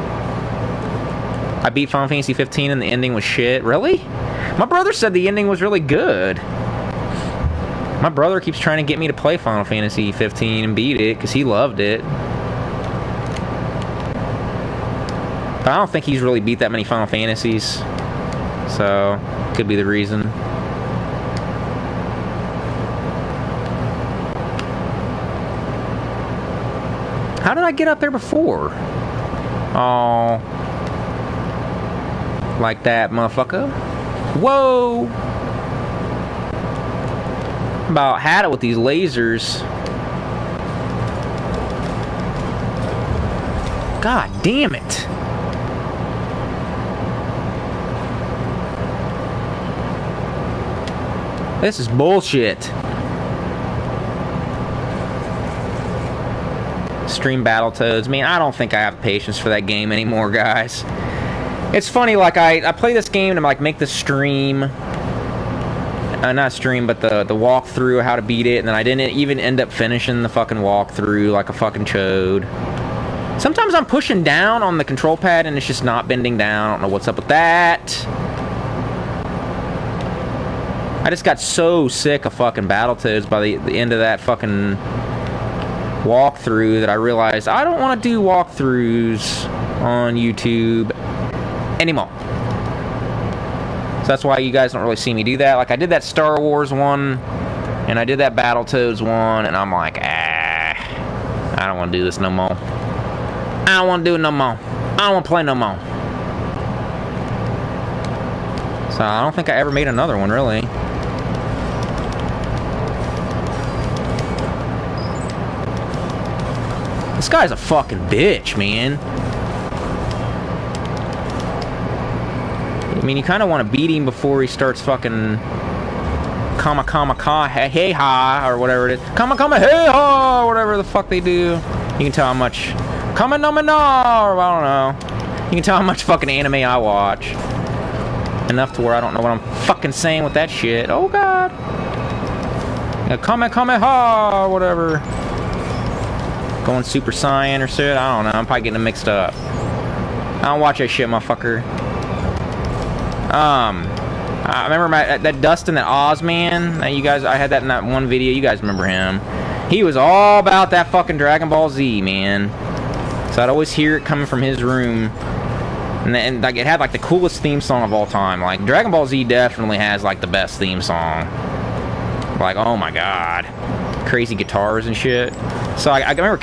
I beat Final Fantasy 15 and the ending was shit. Really? My brother said the ending was really good. My brother keeps trying to get me to play Final Fantasy 15 and beat it because he loved it. But I don't think he's really beat that many Final Fantasies. So, could be the reason. How did I get up there before? Oh. Like that, motherfucker. Whoa! About had it with these lasers. God damn it. This is bullshit. Stream Battletoads. Man, I don't think I have patience for that game anymore, guys. It's funny, like, I play this game to, like, make the stream not stream, but the walkthrough, how to beat it, and then I didn't even end up finishing the fucking walkthrough like a fucking chode. Sometimes I'm pushing down on the control pad and it's just not bending down. I don't know what's up with that. I just got so sick of fucking Battletoads by the end of that fucking walkthrough that I realized I don't want to do walkthroughs on YouTube anymore. So that's why you guys don't really see me do that. Like, I did that Star Wars one, and I did that Battletoads one, and I'm like, I don't want to do this no more. I don't want to do it no more. I don't want to play no more. So I don't think I ever made another one, really. This guy's a fucking bitch, man. I mean, you kind of want to beat him before he starts fucking hey ha, or whatever it is. Hey ha, or whatever the fuck they do. You can tell how much or I don't know. You can tell how much fucking anime I watch. Enough to where I don't know what I'm fucking saying with that shit. Oh god. Yeah, ha, or whatever. Going Super Saiyan or shit. I don't know. I'm probably getting them mixed up. I don't watch that shit, motherfucker. I remember that Dustin, that Oz man. You guys, I had that in that one video. You guys remember him? He was all about that fucking Dragon Ball Z, man. So I'd always hear it coming from his room, and like it had like the coolest theme song of all time. Like Dragon Ball Z definitely has like the best theme song. Like, oh my god, crazy guitars and shit. So I remember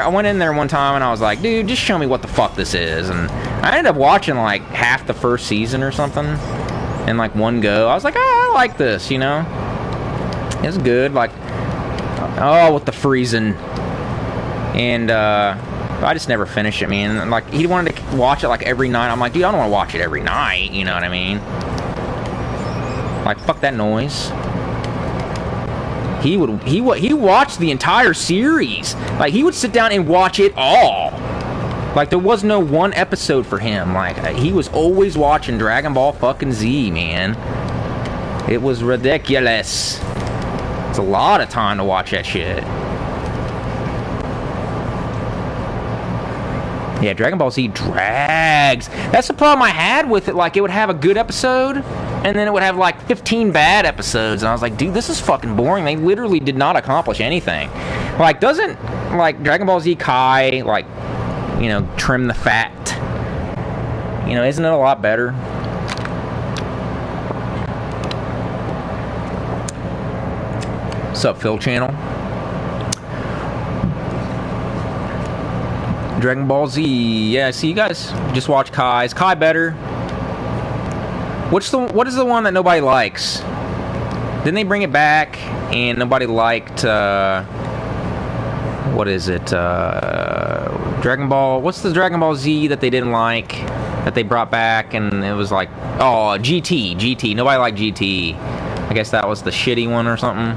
I went in there one time and I was like, dude, just show me what the fuck this is. And I ended up watching like half the first season or something in like one go. I was like, I like this, you know. It's good. Like, oh, with the freezing. And I just never finished it, man. And, like, he wanted to watch it like every night. I'm like, dude, I don't want to watch it every night. You know what I mean? Like, fuck that noise. He watched the entire series. Like, he would sit down and watch it all. Like, there was no one episode for him. Like, he was always watching Dragon Ball fucking Z, man. It was ridiculous. It's a lot of time to watch that shit. Yeah, Dragon Ball Z drags. That's the problem I had with it. Like, it would have a good episode, and then it would have, like, 15 bad episodes. And I was like, dude, this is fucking boring. They literally did not accomplish anything. Like, doesn't, like, Dragon Ball Z Kai, like, you know, trim the fat? You know, isn't it a lot better? What's up, Phil Channel? Dragon Ball Z. Yeah, see, you guys just watch Kai. Is Kai better? What is the one that nobody likes? Didn't they bring it back and nobody liked what is it? Dragon Ball. What's the Dragon Ball Z that they didn't like that they brought back, and it was like, oh, GT. Nobody liked GT. I guess that was the shitty one or something.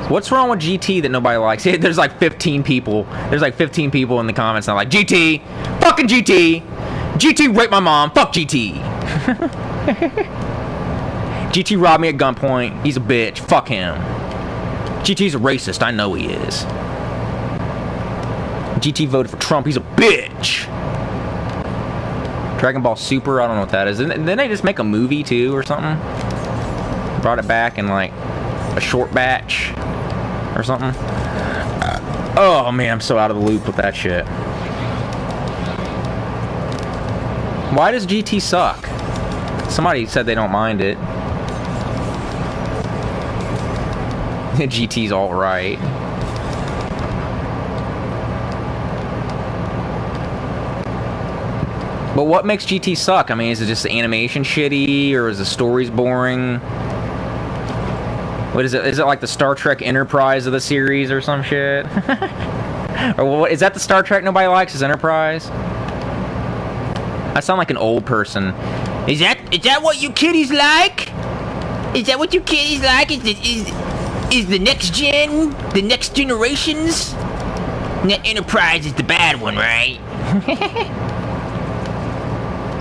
What's wrong with GT that nobody likes? There's like 15 people. There's like 15 people in the comments now like, GT! Fucking GT! GT raped my mom! Fuck GT! GT robbed me at gunpoint. He's a bitch. Fuck him. GT's a racist. I know he is. GT voted for Trump. He's a bitch! Dragon Ball Super, I don't know what that is. Didn't they just make a movie too or something? Brought it back in like a short batch or something. Oh man, I'm so out of the loop with that shit. Why does GT suck? Somebody said they don't mind it. GT's all right. But what makes GT suck? I mean, is it just the animation shitty, or is the stories boring? What is it? Is it like the Star Trek Enterprise of the series or some shit? Or what, is that the Star Trek nobody likes? Is Enterprise? I sound like an old person. Is that what you kiddies like? Is that what you kiddies like? Is the next gen, the next generations? That Enterprise is the bad one, right?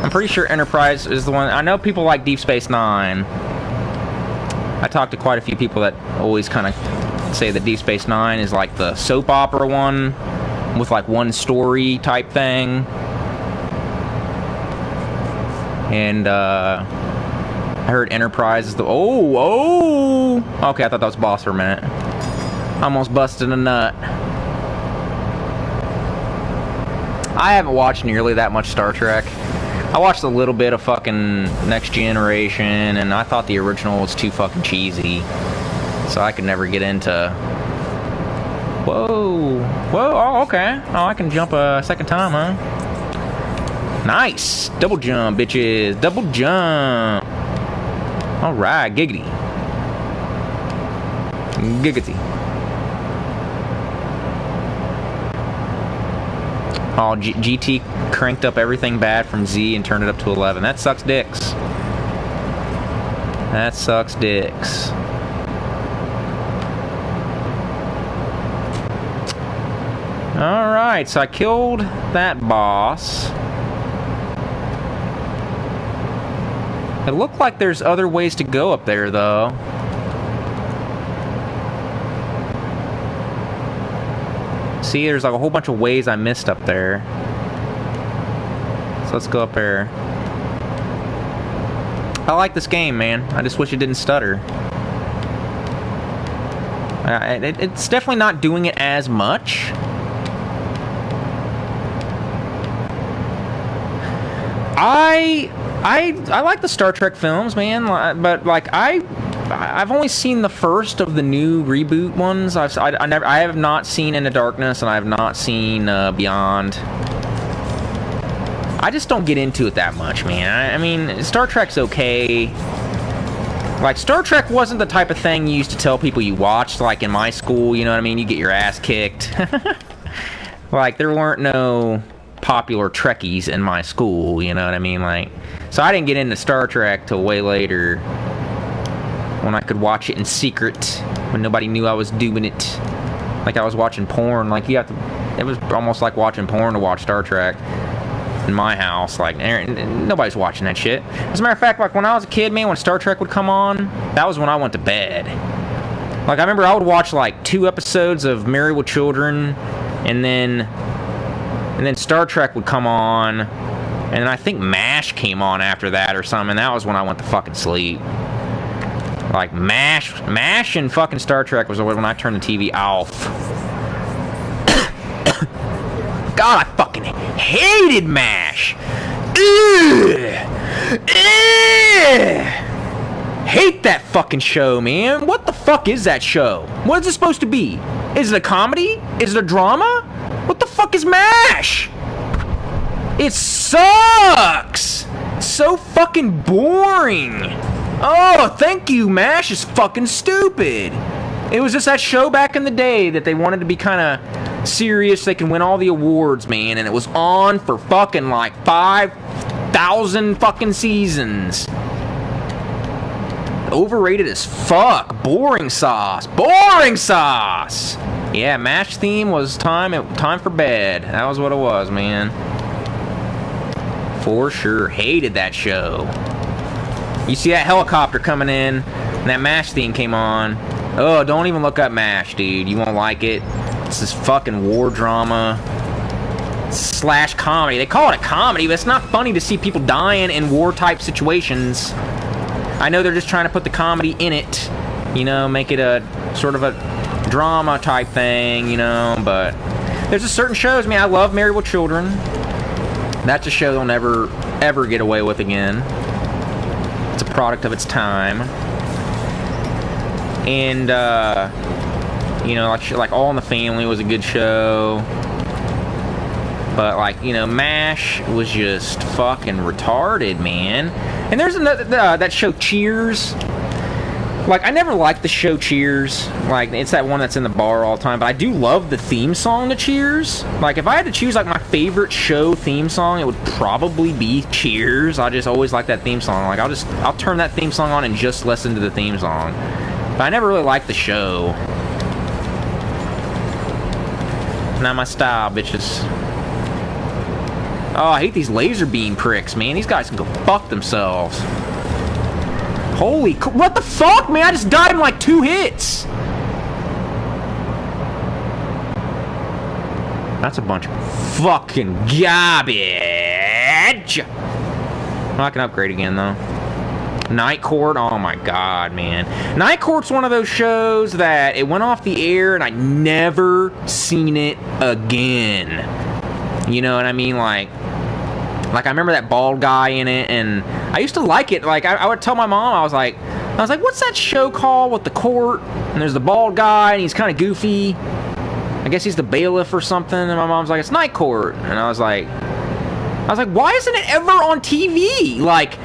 I'm pretty sure Enterprise is the one. I know people like Deep Space Nine. I talked to quite a few people that always kind of say that Deep Space Nine is like the soap opera one with like one story type thing. And I heard Enterprise is the oh okay, I thought that was Boss for a minute. Almost busted a nut. I haven't watched nearly that much Star Trek. I watched a little bit of fucking Next Generation, and I thought the original was too fucking cheesy. So I could never get into... Whoa. Oh, okay. Oh, I can jump a second time, huh? Nice. Double jump, bitches. Double jump. Alright, giggity. Giggity. Oh, GT cranked up everything bad from Z and turned it up to 11. That sucks dicks. That sucks dicks. Alright, so I killed that boss. It looked like there's other ways to go up there, though. See, there's like a whole bunch of ways I missed up there. So let's go up there. I like this game, man. I just wish it didn't stutter. It's definitely not doing it as much. I like the Star Trek films, man, but like I've only seen the first of the new reboot ones. I have not seen Into Darkness, and I have not seen Beyond. I just don't get into it that much, man. I mean, Star Trek's okay. Like, Star Trek wasn't the type of thing you used to tell people you watched, like in my school, you know what I mean? You get your ass kicked. Like, there weren't no popular Trekkies in my school, you know what I mean? Like, so I didn't get into Star Trek till way later, when I could watch it in secret, when nobody knew I was doing it. Like I was watching porn. Like, you have to, it was almost like watching porn to watch Star Trek in my house. Like, nobody's watching that shit. As a matter of fact, like when I was a kid, man, when Star Trek would come on, that was when I went to bed. Like, I remember I would watch like 2 episodes of Married with Children, and then Star Trek would come on, and then I think MASH came on after that or something, and that was when I went to fucking sleep. Like, MASH and fucking Star Trek was when I turned the TV off. God, I fucking hated MASH. Hate that fucking show, man. What the fuck is that show? What is it supposed to be? Is it a comedy? Is it a drama? What the fuck is MASH? It sucks! So fucking boring! Oh, thank you, MASH is fucking stupid! It was just that show back in the day that they wanted to be kind of serious, they can win all the awards, man, and it was on for fucking like 5,000 fucking seasons. Overrated as fuck. Boring sauce. Boring sauce! Yeah, MASH theme was time for bed. That was what it was, man. For sure. Hated that show. You see that helicopter coming in, and that MASH theme came on. Oh, don't even look up MASH, dude. You won't like it. It's this fucking war drama / comedy. They call it a comedy, but it's not funny to see people dying in war-type situations. I know they're just trying to put the comedy in it. You know, make it a sort of a drama type thing, you know, but there's just certain shows. I mean, I love Married with Children. That's a show they'll never, ever get away with again. It's a product of its time. And, you know, like All in the Family was a good show. But, like, you know, MASH was just fucking retarded, man. And there's another, that show Cheers. Like, I never liked the show Cheers. Like, it's that one that's in the bar all the time. But I do love the theme song to Cheers. Like, if I had to choose, like, my favorite show theme song, it would probably be Cheers. I just always like that theme song. Like, I'll turn that theme song on and just listen to the theme song. But I never really liked the show. Not my style, bitches. Oh, I hate these laser beam pricks, man. These guys can go fuck themselves. Holy... What the fuck, man? I just died in like 2 hits. That's a bunch of fucking garbage. I can upgrade again, though. Night Court, oh my god, man. Night Court's one of those shows that it went off the air and I never seen it again. You know what I mean? Like I remember that bald guy in it, and I used to like it. Like I would tell my mom, I was like, what's that show called with the court? And there's the bald guy, and he's kind of goofy. I guess he's the bailiff or something. And my mom's like, it's Night Court. And I was like, why isn't it ever on TV? Like,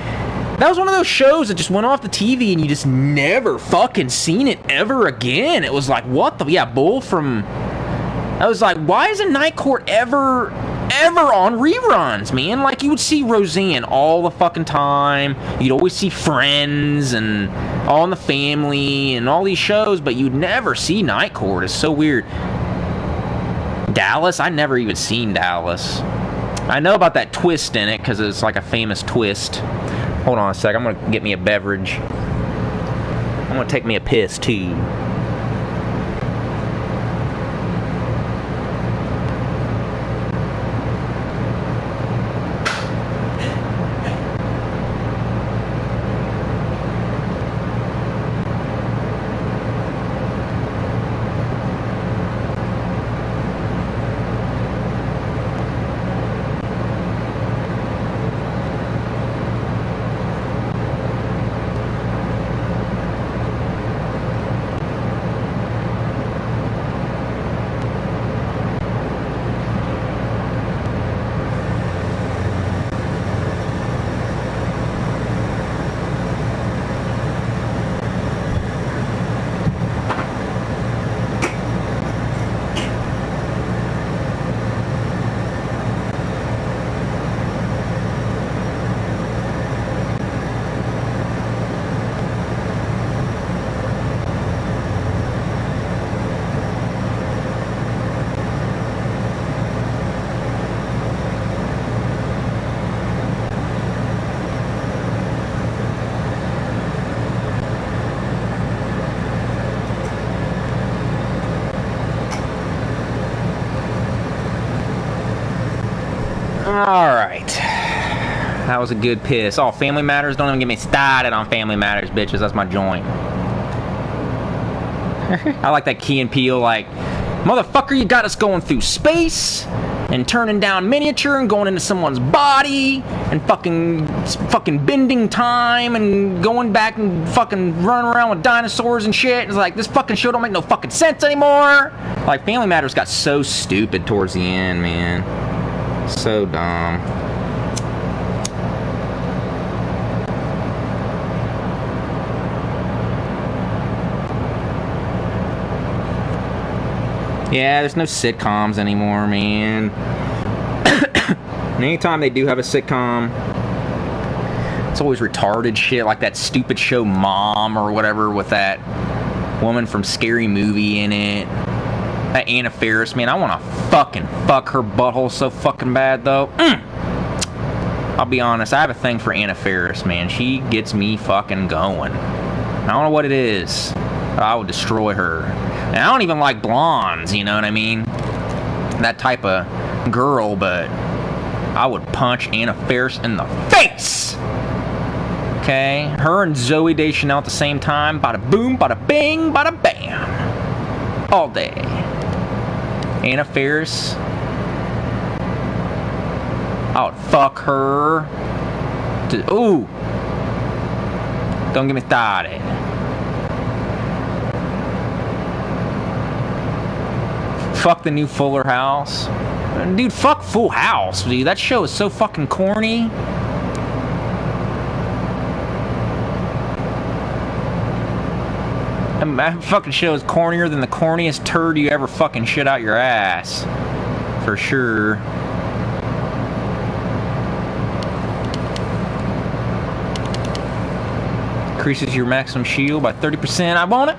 that was one of those shows that just went off the TV and you just never fucking seen it ever again. It was like, what the... Yeah, Bull from... I was like, why isn't Night Court ever on reruns, man? Like, you would see Roseanne all the fucking time. You'd always see Friends and All in the Family and all these shows, but you'd never see Night Court. It's so weird. Dallas? I never even seen Dallas. I know about that twist in it because it's like a famous twist. Hold on a sec, I'm gonna get me a beverage. I'm gonna take me a piss too. Alright. That was a good piss. Oh, Family Matters? Don't even get me started on Family Matters, bitches. That's my joint. I like that Key and Peele, like, motherfucker, you got us going through space and turning down miniature and going into someone's body and fucking bending time and going back and fucking running around with dinosaurs and shit. It's like, this fucking show don't make no fucking sense anymore. Like, Family Matters got so stupid towards the end, man. So dumb. Yeah, there's no sitcoms anymore, man. And anytime they do have a sitcom, it's always retarded shit, like that stupid show Mom or whatever with that woman from Scary Movie in it. That Anna Faris, man, I want to fucking fuck her butthole so fucking bad, though. I'll be honest, I have a thing for Anna Faris, man. She gets me fucking going. I don't know what it is, but I would destroy her. And I don't even like blondes, you know what I mean? That type of girl, but I would punch Anna Faris in the face! Okay? Her and Zooey Deschanel at the same time. Bada boom, bada bing, bada bam. All day. Anna Faris. I would fuck her. Ooh! Don't get me started. Fuck the new Fuller House. Dude, fuck Full House, dude. That show is so fucking corny. That fucking show is cornier than the corniest turd you ever fucking shit out your ass. For sure. Increases your maximum shield by 30%. I want it.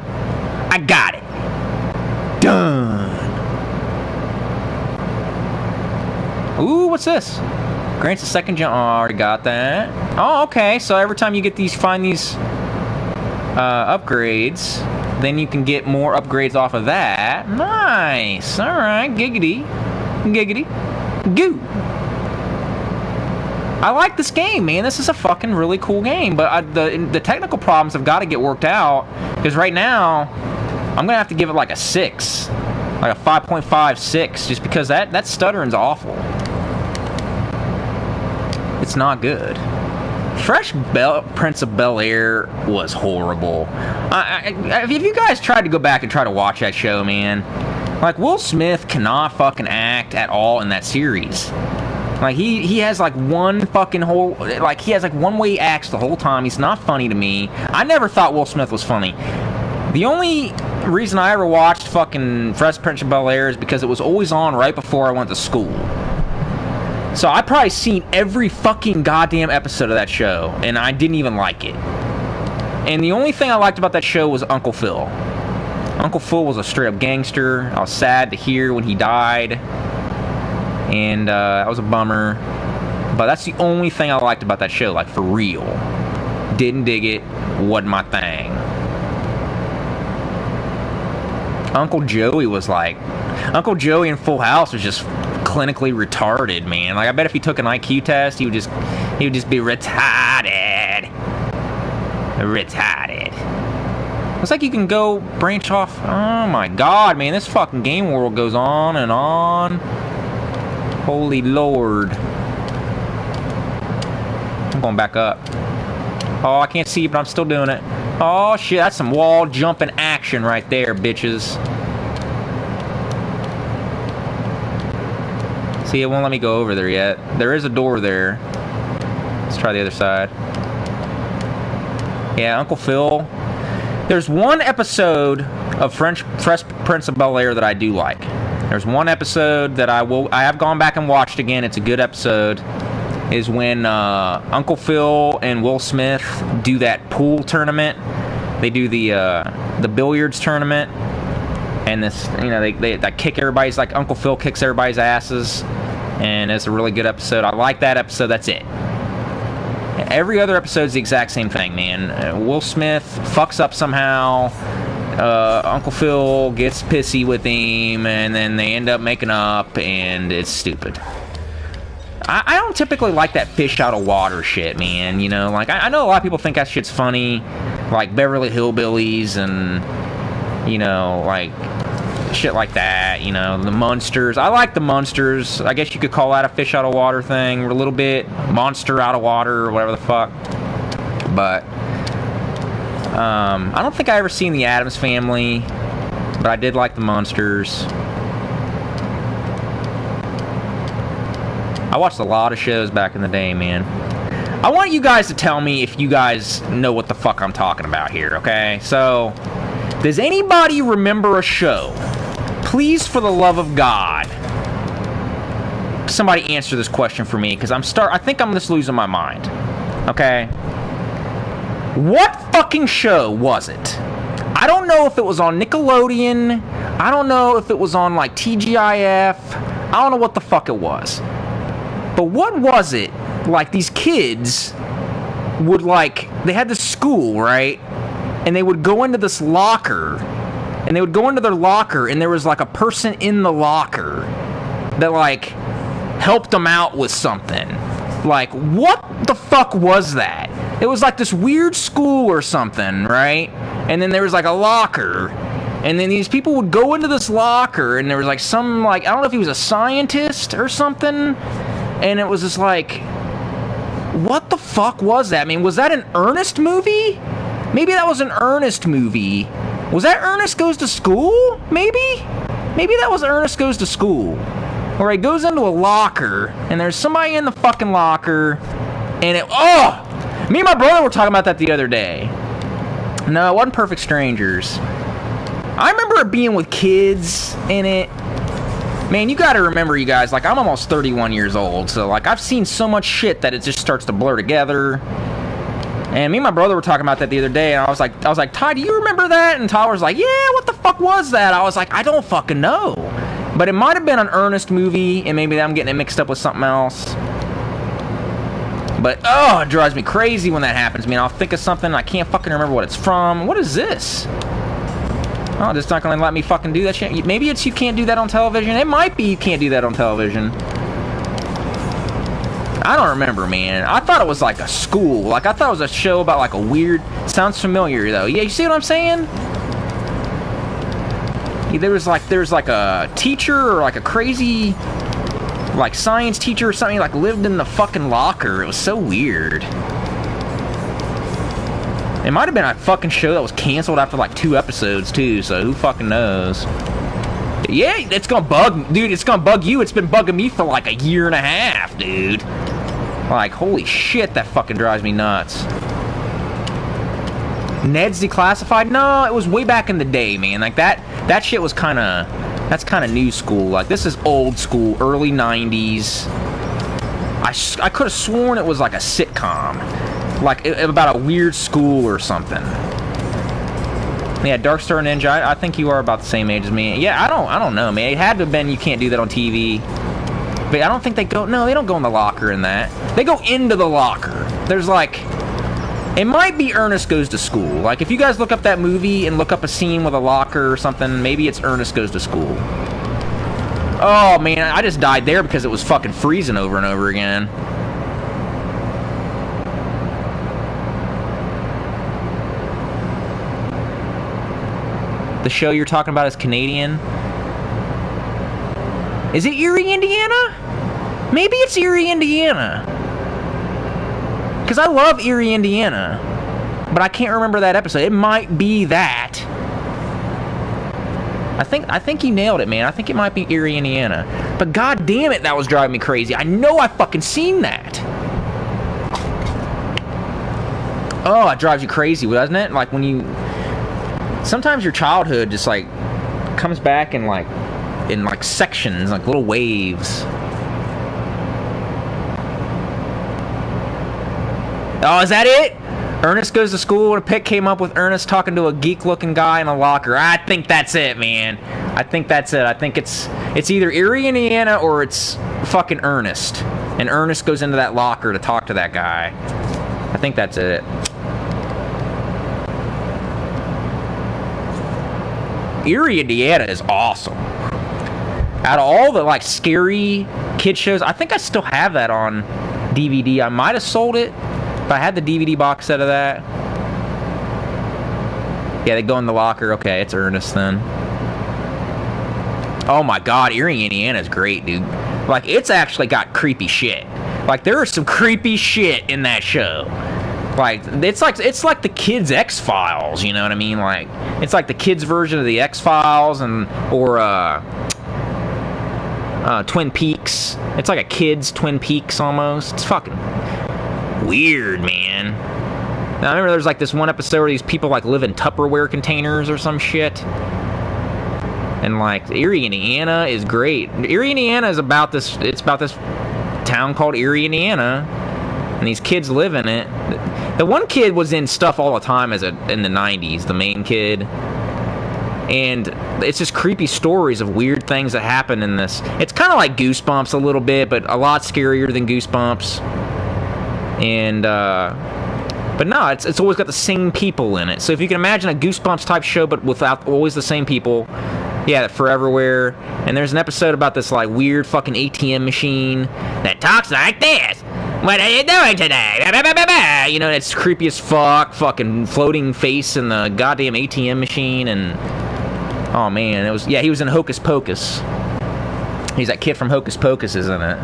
I got it. Done. Ooh, what's this? Grants a second jump. Oh, I already got that. Oh, okay. So every time you get these, find these upgrades, then you can get more upgrades off of that. Nice. All right. Giggity. Giggity. Goo. I like this game, man. This is a fucking really cool game. But the technical problems have got to get worked out. Because right now, I'm going to have to give it like a 6. Like a 5.5, 6. Just because that stuttering's awful. It's not good. Fresh Prince of Bel-Air was horrible. If you guys tried to go back and try to watch that show, man, like, Will Smith cannot fucking act at all in that series. Like, he has like one fucking whole, like, he has like one way he acts the whole time. He's not funny to me. I never thought Will Smith was funny. The only reason I ever watched fucking Fresh Prince of Bel-Air is because it was always on right before I went to school. So I probably seen every fucking goddamn episode of that show, and I didn't even like it. And the only thing I liked about that show was Uncle Phil. Uncle Phil was a straight-up gangster. I was sad to hear when he died, and that was a bummer. But that's the only thing I liked about that show, like, for real. Didn't dig it, wasn't my thing. Uncle Joey was like... Uncle Joey in Full House was just clinically retarded, man. Like, I bet if he took an IQ test, he would just be retarded. Retarded. Looks like you can go branch off. Oh my god, man, this fucking game world goes on and on. Holy lord. I'm going back up. Oh, I can't see, but I'm still doing it. Oh shit, that's some wall jumping action right there, bitches. See, it won't let me go over there yet. There is a door there. Let's try the other side. Yeah, Uncle Phil. There's one episode of Fresh Prince of Bel-Air that I do like. There's one episode that I have gone back and watched again. It's a good episode. Is when Uncle Phil and Will Smith do that pool tournament. They do the billiards tournament. And this, you know, they kick everybody's, like, Uncle Phil kicks everybody's asses, and it's a really good episode. I like that episode. That's it. Every other episode's the exact same thing, man. Will Smith fucks up somehow. Uncle Phil gets pissy with him, and then they end up making up, and it's stupid. I don't typically like that fish out of water shit, man. You know, like, I know a lot of people think that shit's funny, like Beverly Hillbillies and, you know, like, shit like that, you know, the Munsters. I like the Munsters. I guess you could call that a fish out of water thing, a little bit. Monster out of water, or whatever the fuck. But, I don't think I ever seen the Addams Family, but I did like the Munsters. I watched a lot of shows back in the day, man. I want you guys to tell me if you guys know what the fuck I'm talking about here, okay? So, does anybody remember a show? Please, for the love of God, somebody answer this question for me, because I think I'm just losing my mind. Okay? What fucking show was it? I don't know if it was on Nickelodeon. I don't know if it was on, like, TGIF. I don't know what the fuck it was. But what was it? Like, these kids would, like, they had this school, right? And they would go into this locker, and they would go into their locker, and there was, like, a person in the locker that, like, helped them out with something. Like, what the fuck was that? It was, like, this weird school or something, right? And then there was, like, a locker, and then these people would go into this locker, and there was, like, some, like, I don't know if he was a scientist or something, and it was just, like, what the fuck was that? I mean, was that an Ernest movie? Maybe that was an Ernest movie. Was that Ernest Goes to School? Maybe? Maybe that was Ernest Goes to School. Where he goes into a locker, and there's somebody in the fucking locker, and it... Oh! Me and my brother were talking about that the other day. No, it wasn't Perfect Strangers. I remember it being with kids in it. Man, you gotta remember, you guys, like, I'm almost 31 years old, so, like, I've seen so much shit that it just starts to blur together. And me and my brother were talking about that the other day, and I was like, Ty, do you remember that? And Tyler was like, yeah, what the fuck was that? I was like, I don't fucking know. But it might have been an Ernest movie, and maybe I'm getting it mixed up with something else. But, oh, it drives me crazy when that happens, man. I'll think of something, and I can't fucking remember what it's from. What is this? Oh, it's not gonna let me fucking do that shit. Maybe it's you can't do that on television. It might be you can't do that on television. I don't remember, man. I thought it was like a school. Like, I thought it was a show about like a weird... Sounds familiar, though. Yeah, you see what I'm saying? There was like a teacher or like a crazy... like science teacher or something, like lived in the fucking locker. It was so weird. It might have been a fucking show that was canceled after like 2 episodes too, so who fucking knows. Yeah, it's gonna bug, dude, it's gonna bug you. It's been bugging me for like a year and a half, dude. Like, holy shit, that fucking drives me nuts. Ned's Declassified? No, it was way back in the day, man. Like, that shit was kinda... That's kind of new school. Like, this is old school, early 90s. I could have sworn it was like a sitcom. Like, about a weird school or something. Yeah, Dark Star Ninja, I think you are about the same age as me. Yeah, I don't know, man. It had to have been you can't do that on TV. But I don't think they go... No, they don't go in the locker in that. They go into the locker. There's like... It might be Ernest Goes to School. Like, if you guys look up that movie and look up a scene with a locker or something, maybe it's Ernest Goes to School. Oh, man, I just died there because it was fucking freezing over and over again. The show you're talking about is Canadian? Is it Erie, Indiana? Maybe it's Erie, Indiana. Because I love Erie, Indiana. But I can't remember that episode. It might be that. I think you nailed it, man. I think it might be Erie, Indiana. But god damn it, that was driving me crazy. I know I fucking seen that. Oh, it drives you crazy, doesn't it? Like when you... Sometimes your childhood just like comes back in like sections, like little waves. Oh, is that it? Ernest Goes to School, and a pic came up with Ernest talking to a geek-looking guy in a locker. I think that's it, man. I think that's it. I think it's either Erie, Indiana, or it's fucking Ernest. And Ernest goes into that locker to talk to that guy. I think that's it. Erie, Indiana is awesome. Out of all the, like, scary kid shows, I think I still have that on DVD. I might have sold it. If I had the DVD box set of that. Yeah, they go in the locker. Okay, it's Ernest then. Oh my god, Erie, Indiana is great, dude. Like, it's actually got creepy shit. Like, there is some creepy shit in that show. Like, it's like the kids' X-Files, you know what I mean? Like, it's like the kids' version of the X-Files or Twin Peaks. It's like a kids' Twin Peaks almost. It's fucking weird, man. Now, I remember there's like this one episode where these people like live in Tupperware containers or some shit. And like, Erie, Indiana is great. Erie, Indiana is about this, it's about this town called Erie, Indiana. And these kids live in it. The one kid was in stuff all the time in the 90s, the main kid. And it's just creepy stories of weird things that happen in this. It's kind of like Goosebumps a little bit, but a lot scarier than Goosebumps. And, but no, it's always got the same people in it. So if you can imagine a Goosebumps type show, but without always the same people. Yeah, Foreverwhere. And there's an episode about this, like, weird fucking ATM machine that talks like this. What are you doing today? You know, it's creepy as fuck. Fucking floating face in the goddamn ATM machine. And, oh man, it was, yeah, he was in Hocus Pocus. He's that kid from Hocus Pocus, isn't it?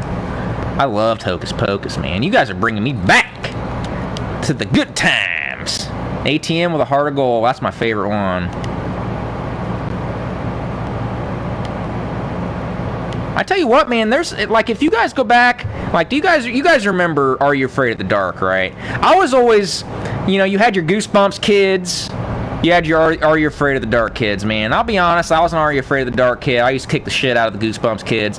I loved Hocus Pocus, man. You guys are bringing me back to the good times. ATM with a heart of gold. That's my favorite one. I tell you what, man, there's, like, if you guys go back, like, you guys remember Are You Afraid of the Dark, right? I was always, you know, you had your Goosebumps kids, you had your Are You Afraid of the Dark kids, man. I'll be honest, I was an Are You Afraid of the Dark kid. I used to kick the shit out of the Goosebumps kids.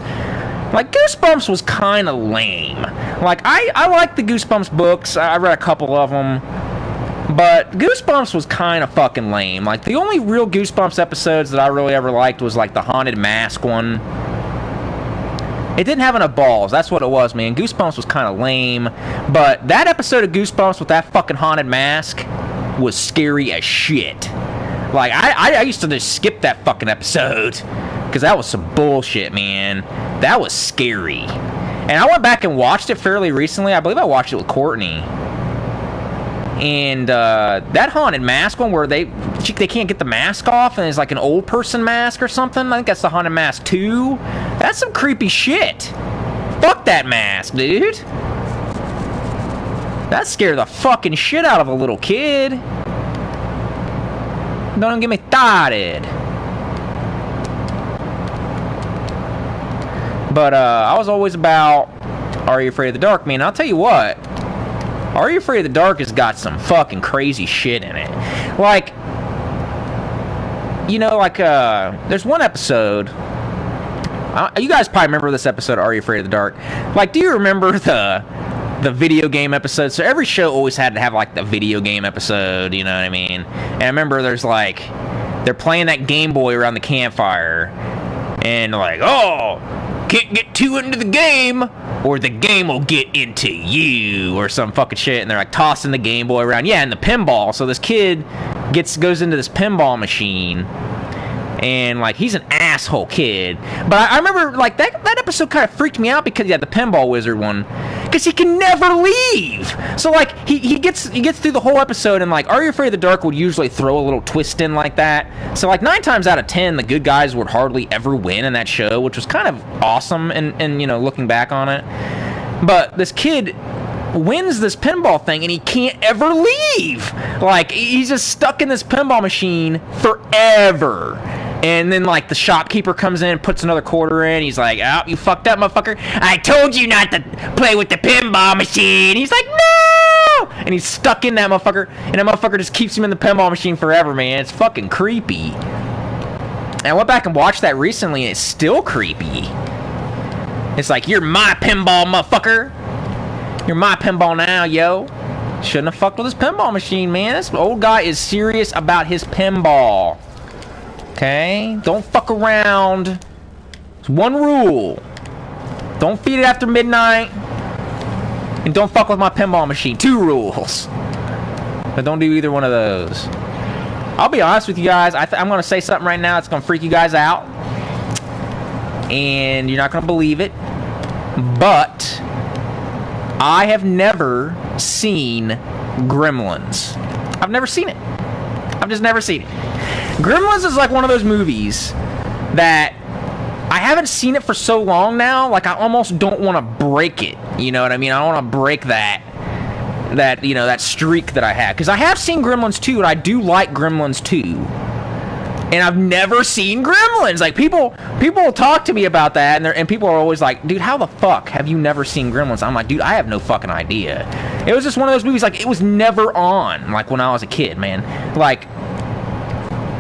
Like, Goosebumps was kind of lame. Like, I liked the Goosebumps books. I read a couple of them. But Goosebumps was kind of fucking lame. Like, the only real Goosebumps episodes that I really ever liked was, like, the Haunted Mask one. It didn't have enough balls. That's what it was, man. Goosebumps was kind of lame. But that episode of Goosebumps with that fucking haunted mask was scary as shit. Like, I used to just skip that fucking episode. Because that was some bullshit, man. That was scary. And I went back and watched it fairly recently. I believe I watched it with Courtney. And that haunted mask one where they can't get the mask off and it's like an old person mask or something. I think that's the Haunted Mask 2. That's some creepy shit. Fuck that mask, dude. That scared the fucking shit out of a little kid. Don't get me started. But I was always about Are You Afraid of the Dark? Man, I'll tell you what. Are You Afraid of the Dark has got some fucking crazy shit in it. Like, you know, like, there's one episode. You guys probably remember this episode, Are You Afraid of the Dark? Like, do you remember the video game episode? So every show always had to have, like, the video game episode, you know what I mean? And I remember there's, like, they're playing that Game Boy around the campfire. And, like, oh, can't get too into the game, or the game will get into you, or some fucking shit. And they're like tossing the Game Boy around. Yeah, and the pinball. So this kid goes into this pinball machine, and like he's an asshole kid. But I remember like that episode kind of freaked me out because the pinball wizard one, because he can never leave. So like he gets through the whole episode, and like Are You Afraid of the Dark would usually throw a little twist in like that. So like 9 times out of 10 the good guys would hardly ever win in that show, which was kind of awesome and you know, looking back on it. But this kid wins this pinball thing and he can't ever leave. Like he's just stuck in this pinball machine forever. And then, like, the shopkeeper comes in and puts another quarter in. He's like, oh, you fucked up, motherfucker. I told you not to play with the pinball machine. He's like, no! And he's stuck in that motherfucker. And that motherfucker just keeps him in the pinball machine forever, man. It's fucking creepy. And I went back and watched that recently, and it's still creepy. It's like, you're my pinball, motherfucker. You're my pinball now, yo. Shouldn't have fucked with his pinball machine, man. This old guy is serious about his pinball. Okay? Don't fuck around. It's one rule. Don't feed it after midnight. And don't fuck with my pinball machine. 2 rules. But don't do either one of those. I'll be honest with you guys. I'm going to say something right now that's going to freak you guys out. And you're not going to believe it. But I have never seen Gremlins. I've never seen it. I've just never seen it. Gremlins is like one of those movies that I haven't seen it for so long now, like I almost don't want to break it. You know what I mean? I don't want to break that you know, that streak that I have. Because I have seen Gremlins 2, and I do like Gremlins 2. And I've never seen Gremlins. Like, people will talk to me about that, and people are always like, dude, how the fuck have you never seen Gremlins? I'm like, dude, I have no fucking idea. It was just one of those movies, like, it was never on, like, when I was a kid, man. Like,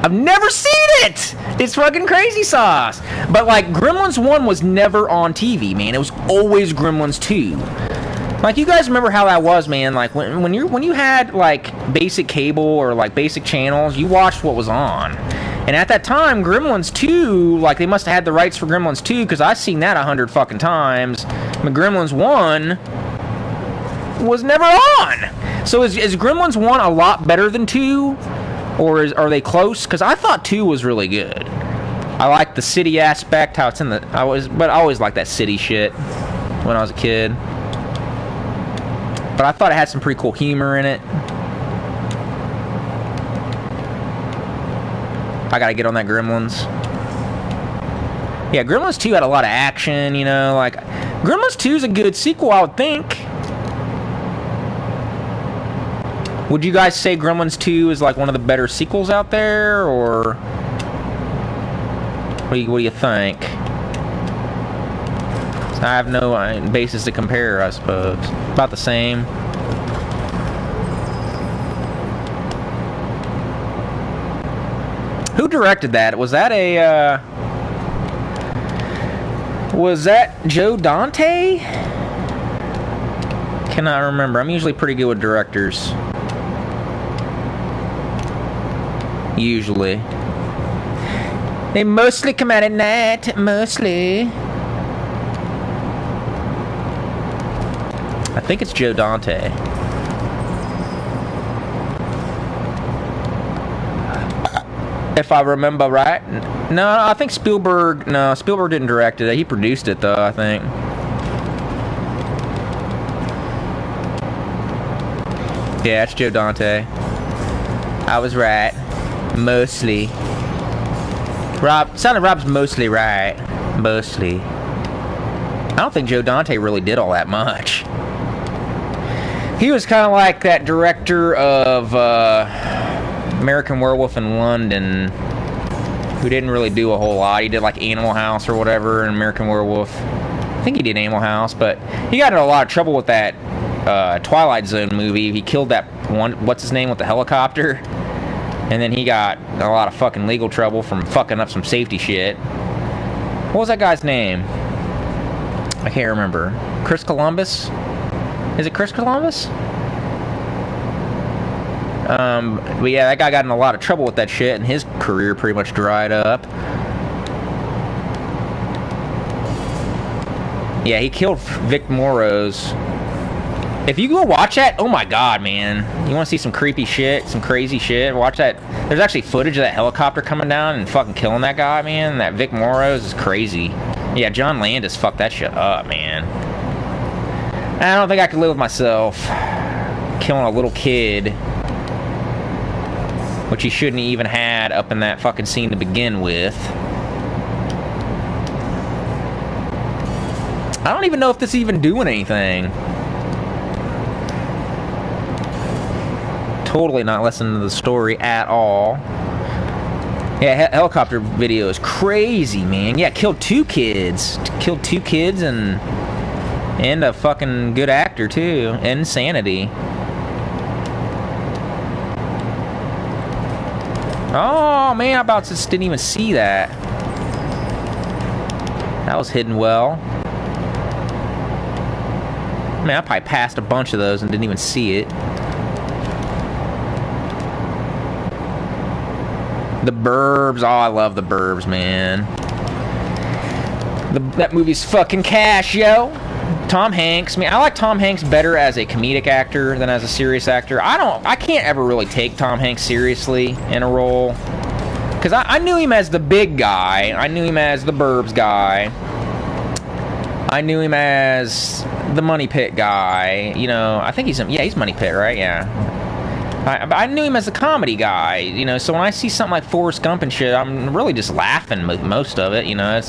I've never seen it! It's fucking crazy sauce! But, like, Gremlins 1 was never on TV, man. It was always Gremlins 2. Like, you guys remember how that was, man? Like, when you had, like, basic cable or, like, basic channels, you watched what was on. And at that time, Gremlins 2, like, they must have had the rights for Gremlins 2, because I've seen that 100 fucking times. But Gremlins 1 was never on! So is Gremlins 1 a lot better than 2? Or are they close? Because I thought 2 was really good. I like the city aspect, how it's in the... But I always liked that city shit when I was a kid. But I thought it had some pretty cool humor in it. I gotta get on that Gremlins. Yeah, Gremlins 2 had a lot of action, you know, like... Gremlins 2 is a good sequel, I would think. Would you guys say Gremlins 2 is like one of the better sequels out there, or what do you think? I have no basis to compare, I suppose. About the same. Who directed that? Was that Joe Dante? Cannot remember. I'm usually pretty good with directors. Usually. They mostly come out at night. Mostly. think it's Joe Dante. If I remember right. No, I think Spielberg... No, Spielberg didn't direct it. He produced it, though, I think. Yeah, it's Joe Dante. I was right. Mostly. Rob's mostly right. Mostly. I don't think Joe Dante really did all that much. He was kind of like that director of American Werewolf in London, who didn't really do a whole lot. He did like Animal House or whatever in American Werewolf. I think he did Animal House, but he got in a lot of trouble with that Twilight Zone movie. He killed that one, what's his name, with the helicopter, and then he got a lot of fucking legal trouble from fucking up some safety shit. What was that guy's name? I can't remember. Chris Columbus? Is it Chris Columbus? But yeah, that guy got in a lot of trouble with that shit, and his career pretty much dried up. Yeah, he killed Vic Morrow's. If you go watch that, oh my god, man. You want to see some creepy shit, some crazy shit, watch that. There's actually footage of that helicopter coming down and fucking killing that guy, man. That Vic Morrow's is crazy. Yeah, John Landis fucked that shit up, man. I don't think I could live with myself killing a little kid, which he shouldn't even had up in that fucking scene to begin with. I don't even know if this is even doing anything. Totally not listening to the story at all. Yeah, helicopter video is crazy, man. Yeah, killed 2 kids. Killed 2 kids and a fucking good actor, too. Insanity. Oh, man, I about just didn't even see that. That was hidden well. Man, I probably passed a bunch of those and didn't even see it. The Burbs. Oh, I love The Burbs, man. That movie's fucking cash, yo. Tom Hanks. Man, I like Tom Hanks better as a comedic actor than as a serious actor. I can't ever really take Tom Hanks seriously in a role. Because I knew him as the big guy. I knew him as the Burbs guy. I knew him as the Money Pit guy. You know, I think he's Money Pit, right? Yeah. I knew him as a comedy guy, you know, so when I see something like Forrest Gump and shit, I'm really just laughing with most of it, you know.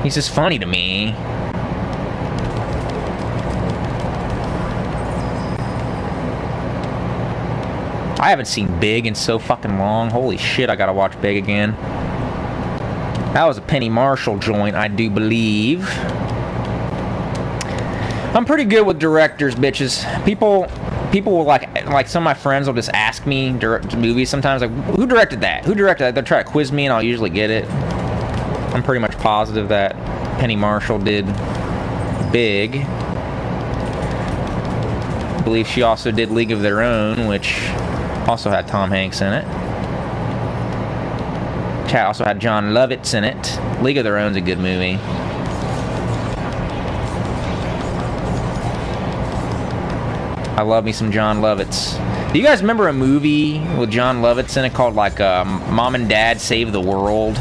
He's just funny to me. I haven't seen Big in so fucking long. Holy shit, I gotta watch Big again. That was a Penny Marshall joint, I do believe. I'm pretty good with directors, bitches. People will like some of my friends will just ask me direct movies sometimes, like, who directed that? Who directed that? They'll try to quiz me and I'll usually get it. I'm pretty much positive that Penny Marshall did Big. I believe she also did League of Their Own, which also had Tom Hanks in it. Chat also had John Lovitz in it. League of Their Own's a good movie. I love me some John Lovitz. Do you guys remember a movie with John Lovitz in it called like Mom and Dad Save the World?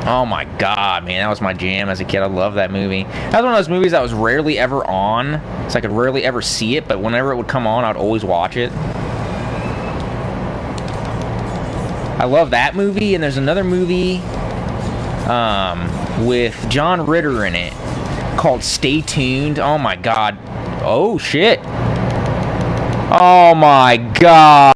Oh my god, man, that was my jam as a kid. I love that movie. That was one of those movies that was rarely ever on, so I could rarely ever see it, but whenever it would come on, I'd always watch it. I love that movie, and there's another movie with John Ritter in it called Stay Tuned. Oh my god. Oh shit. Oh my god.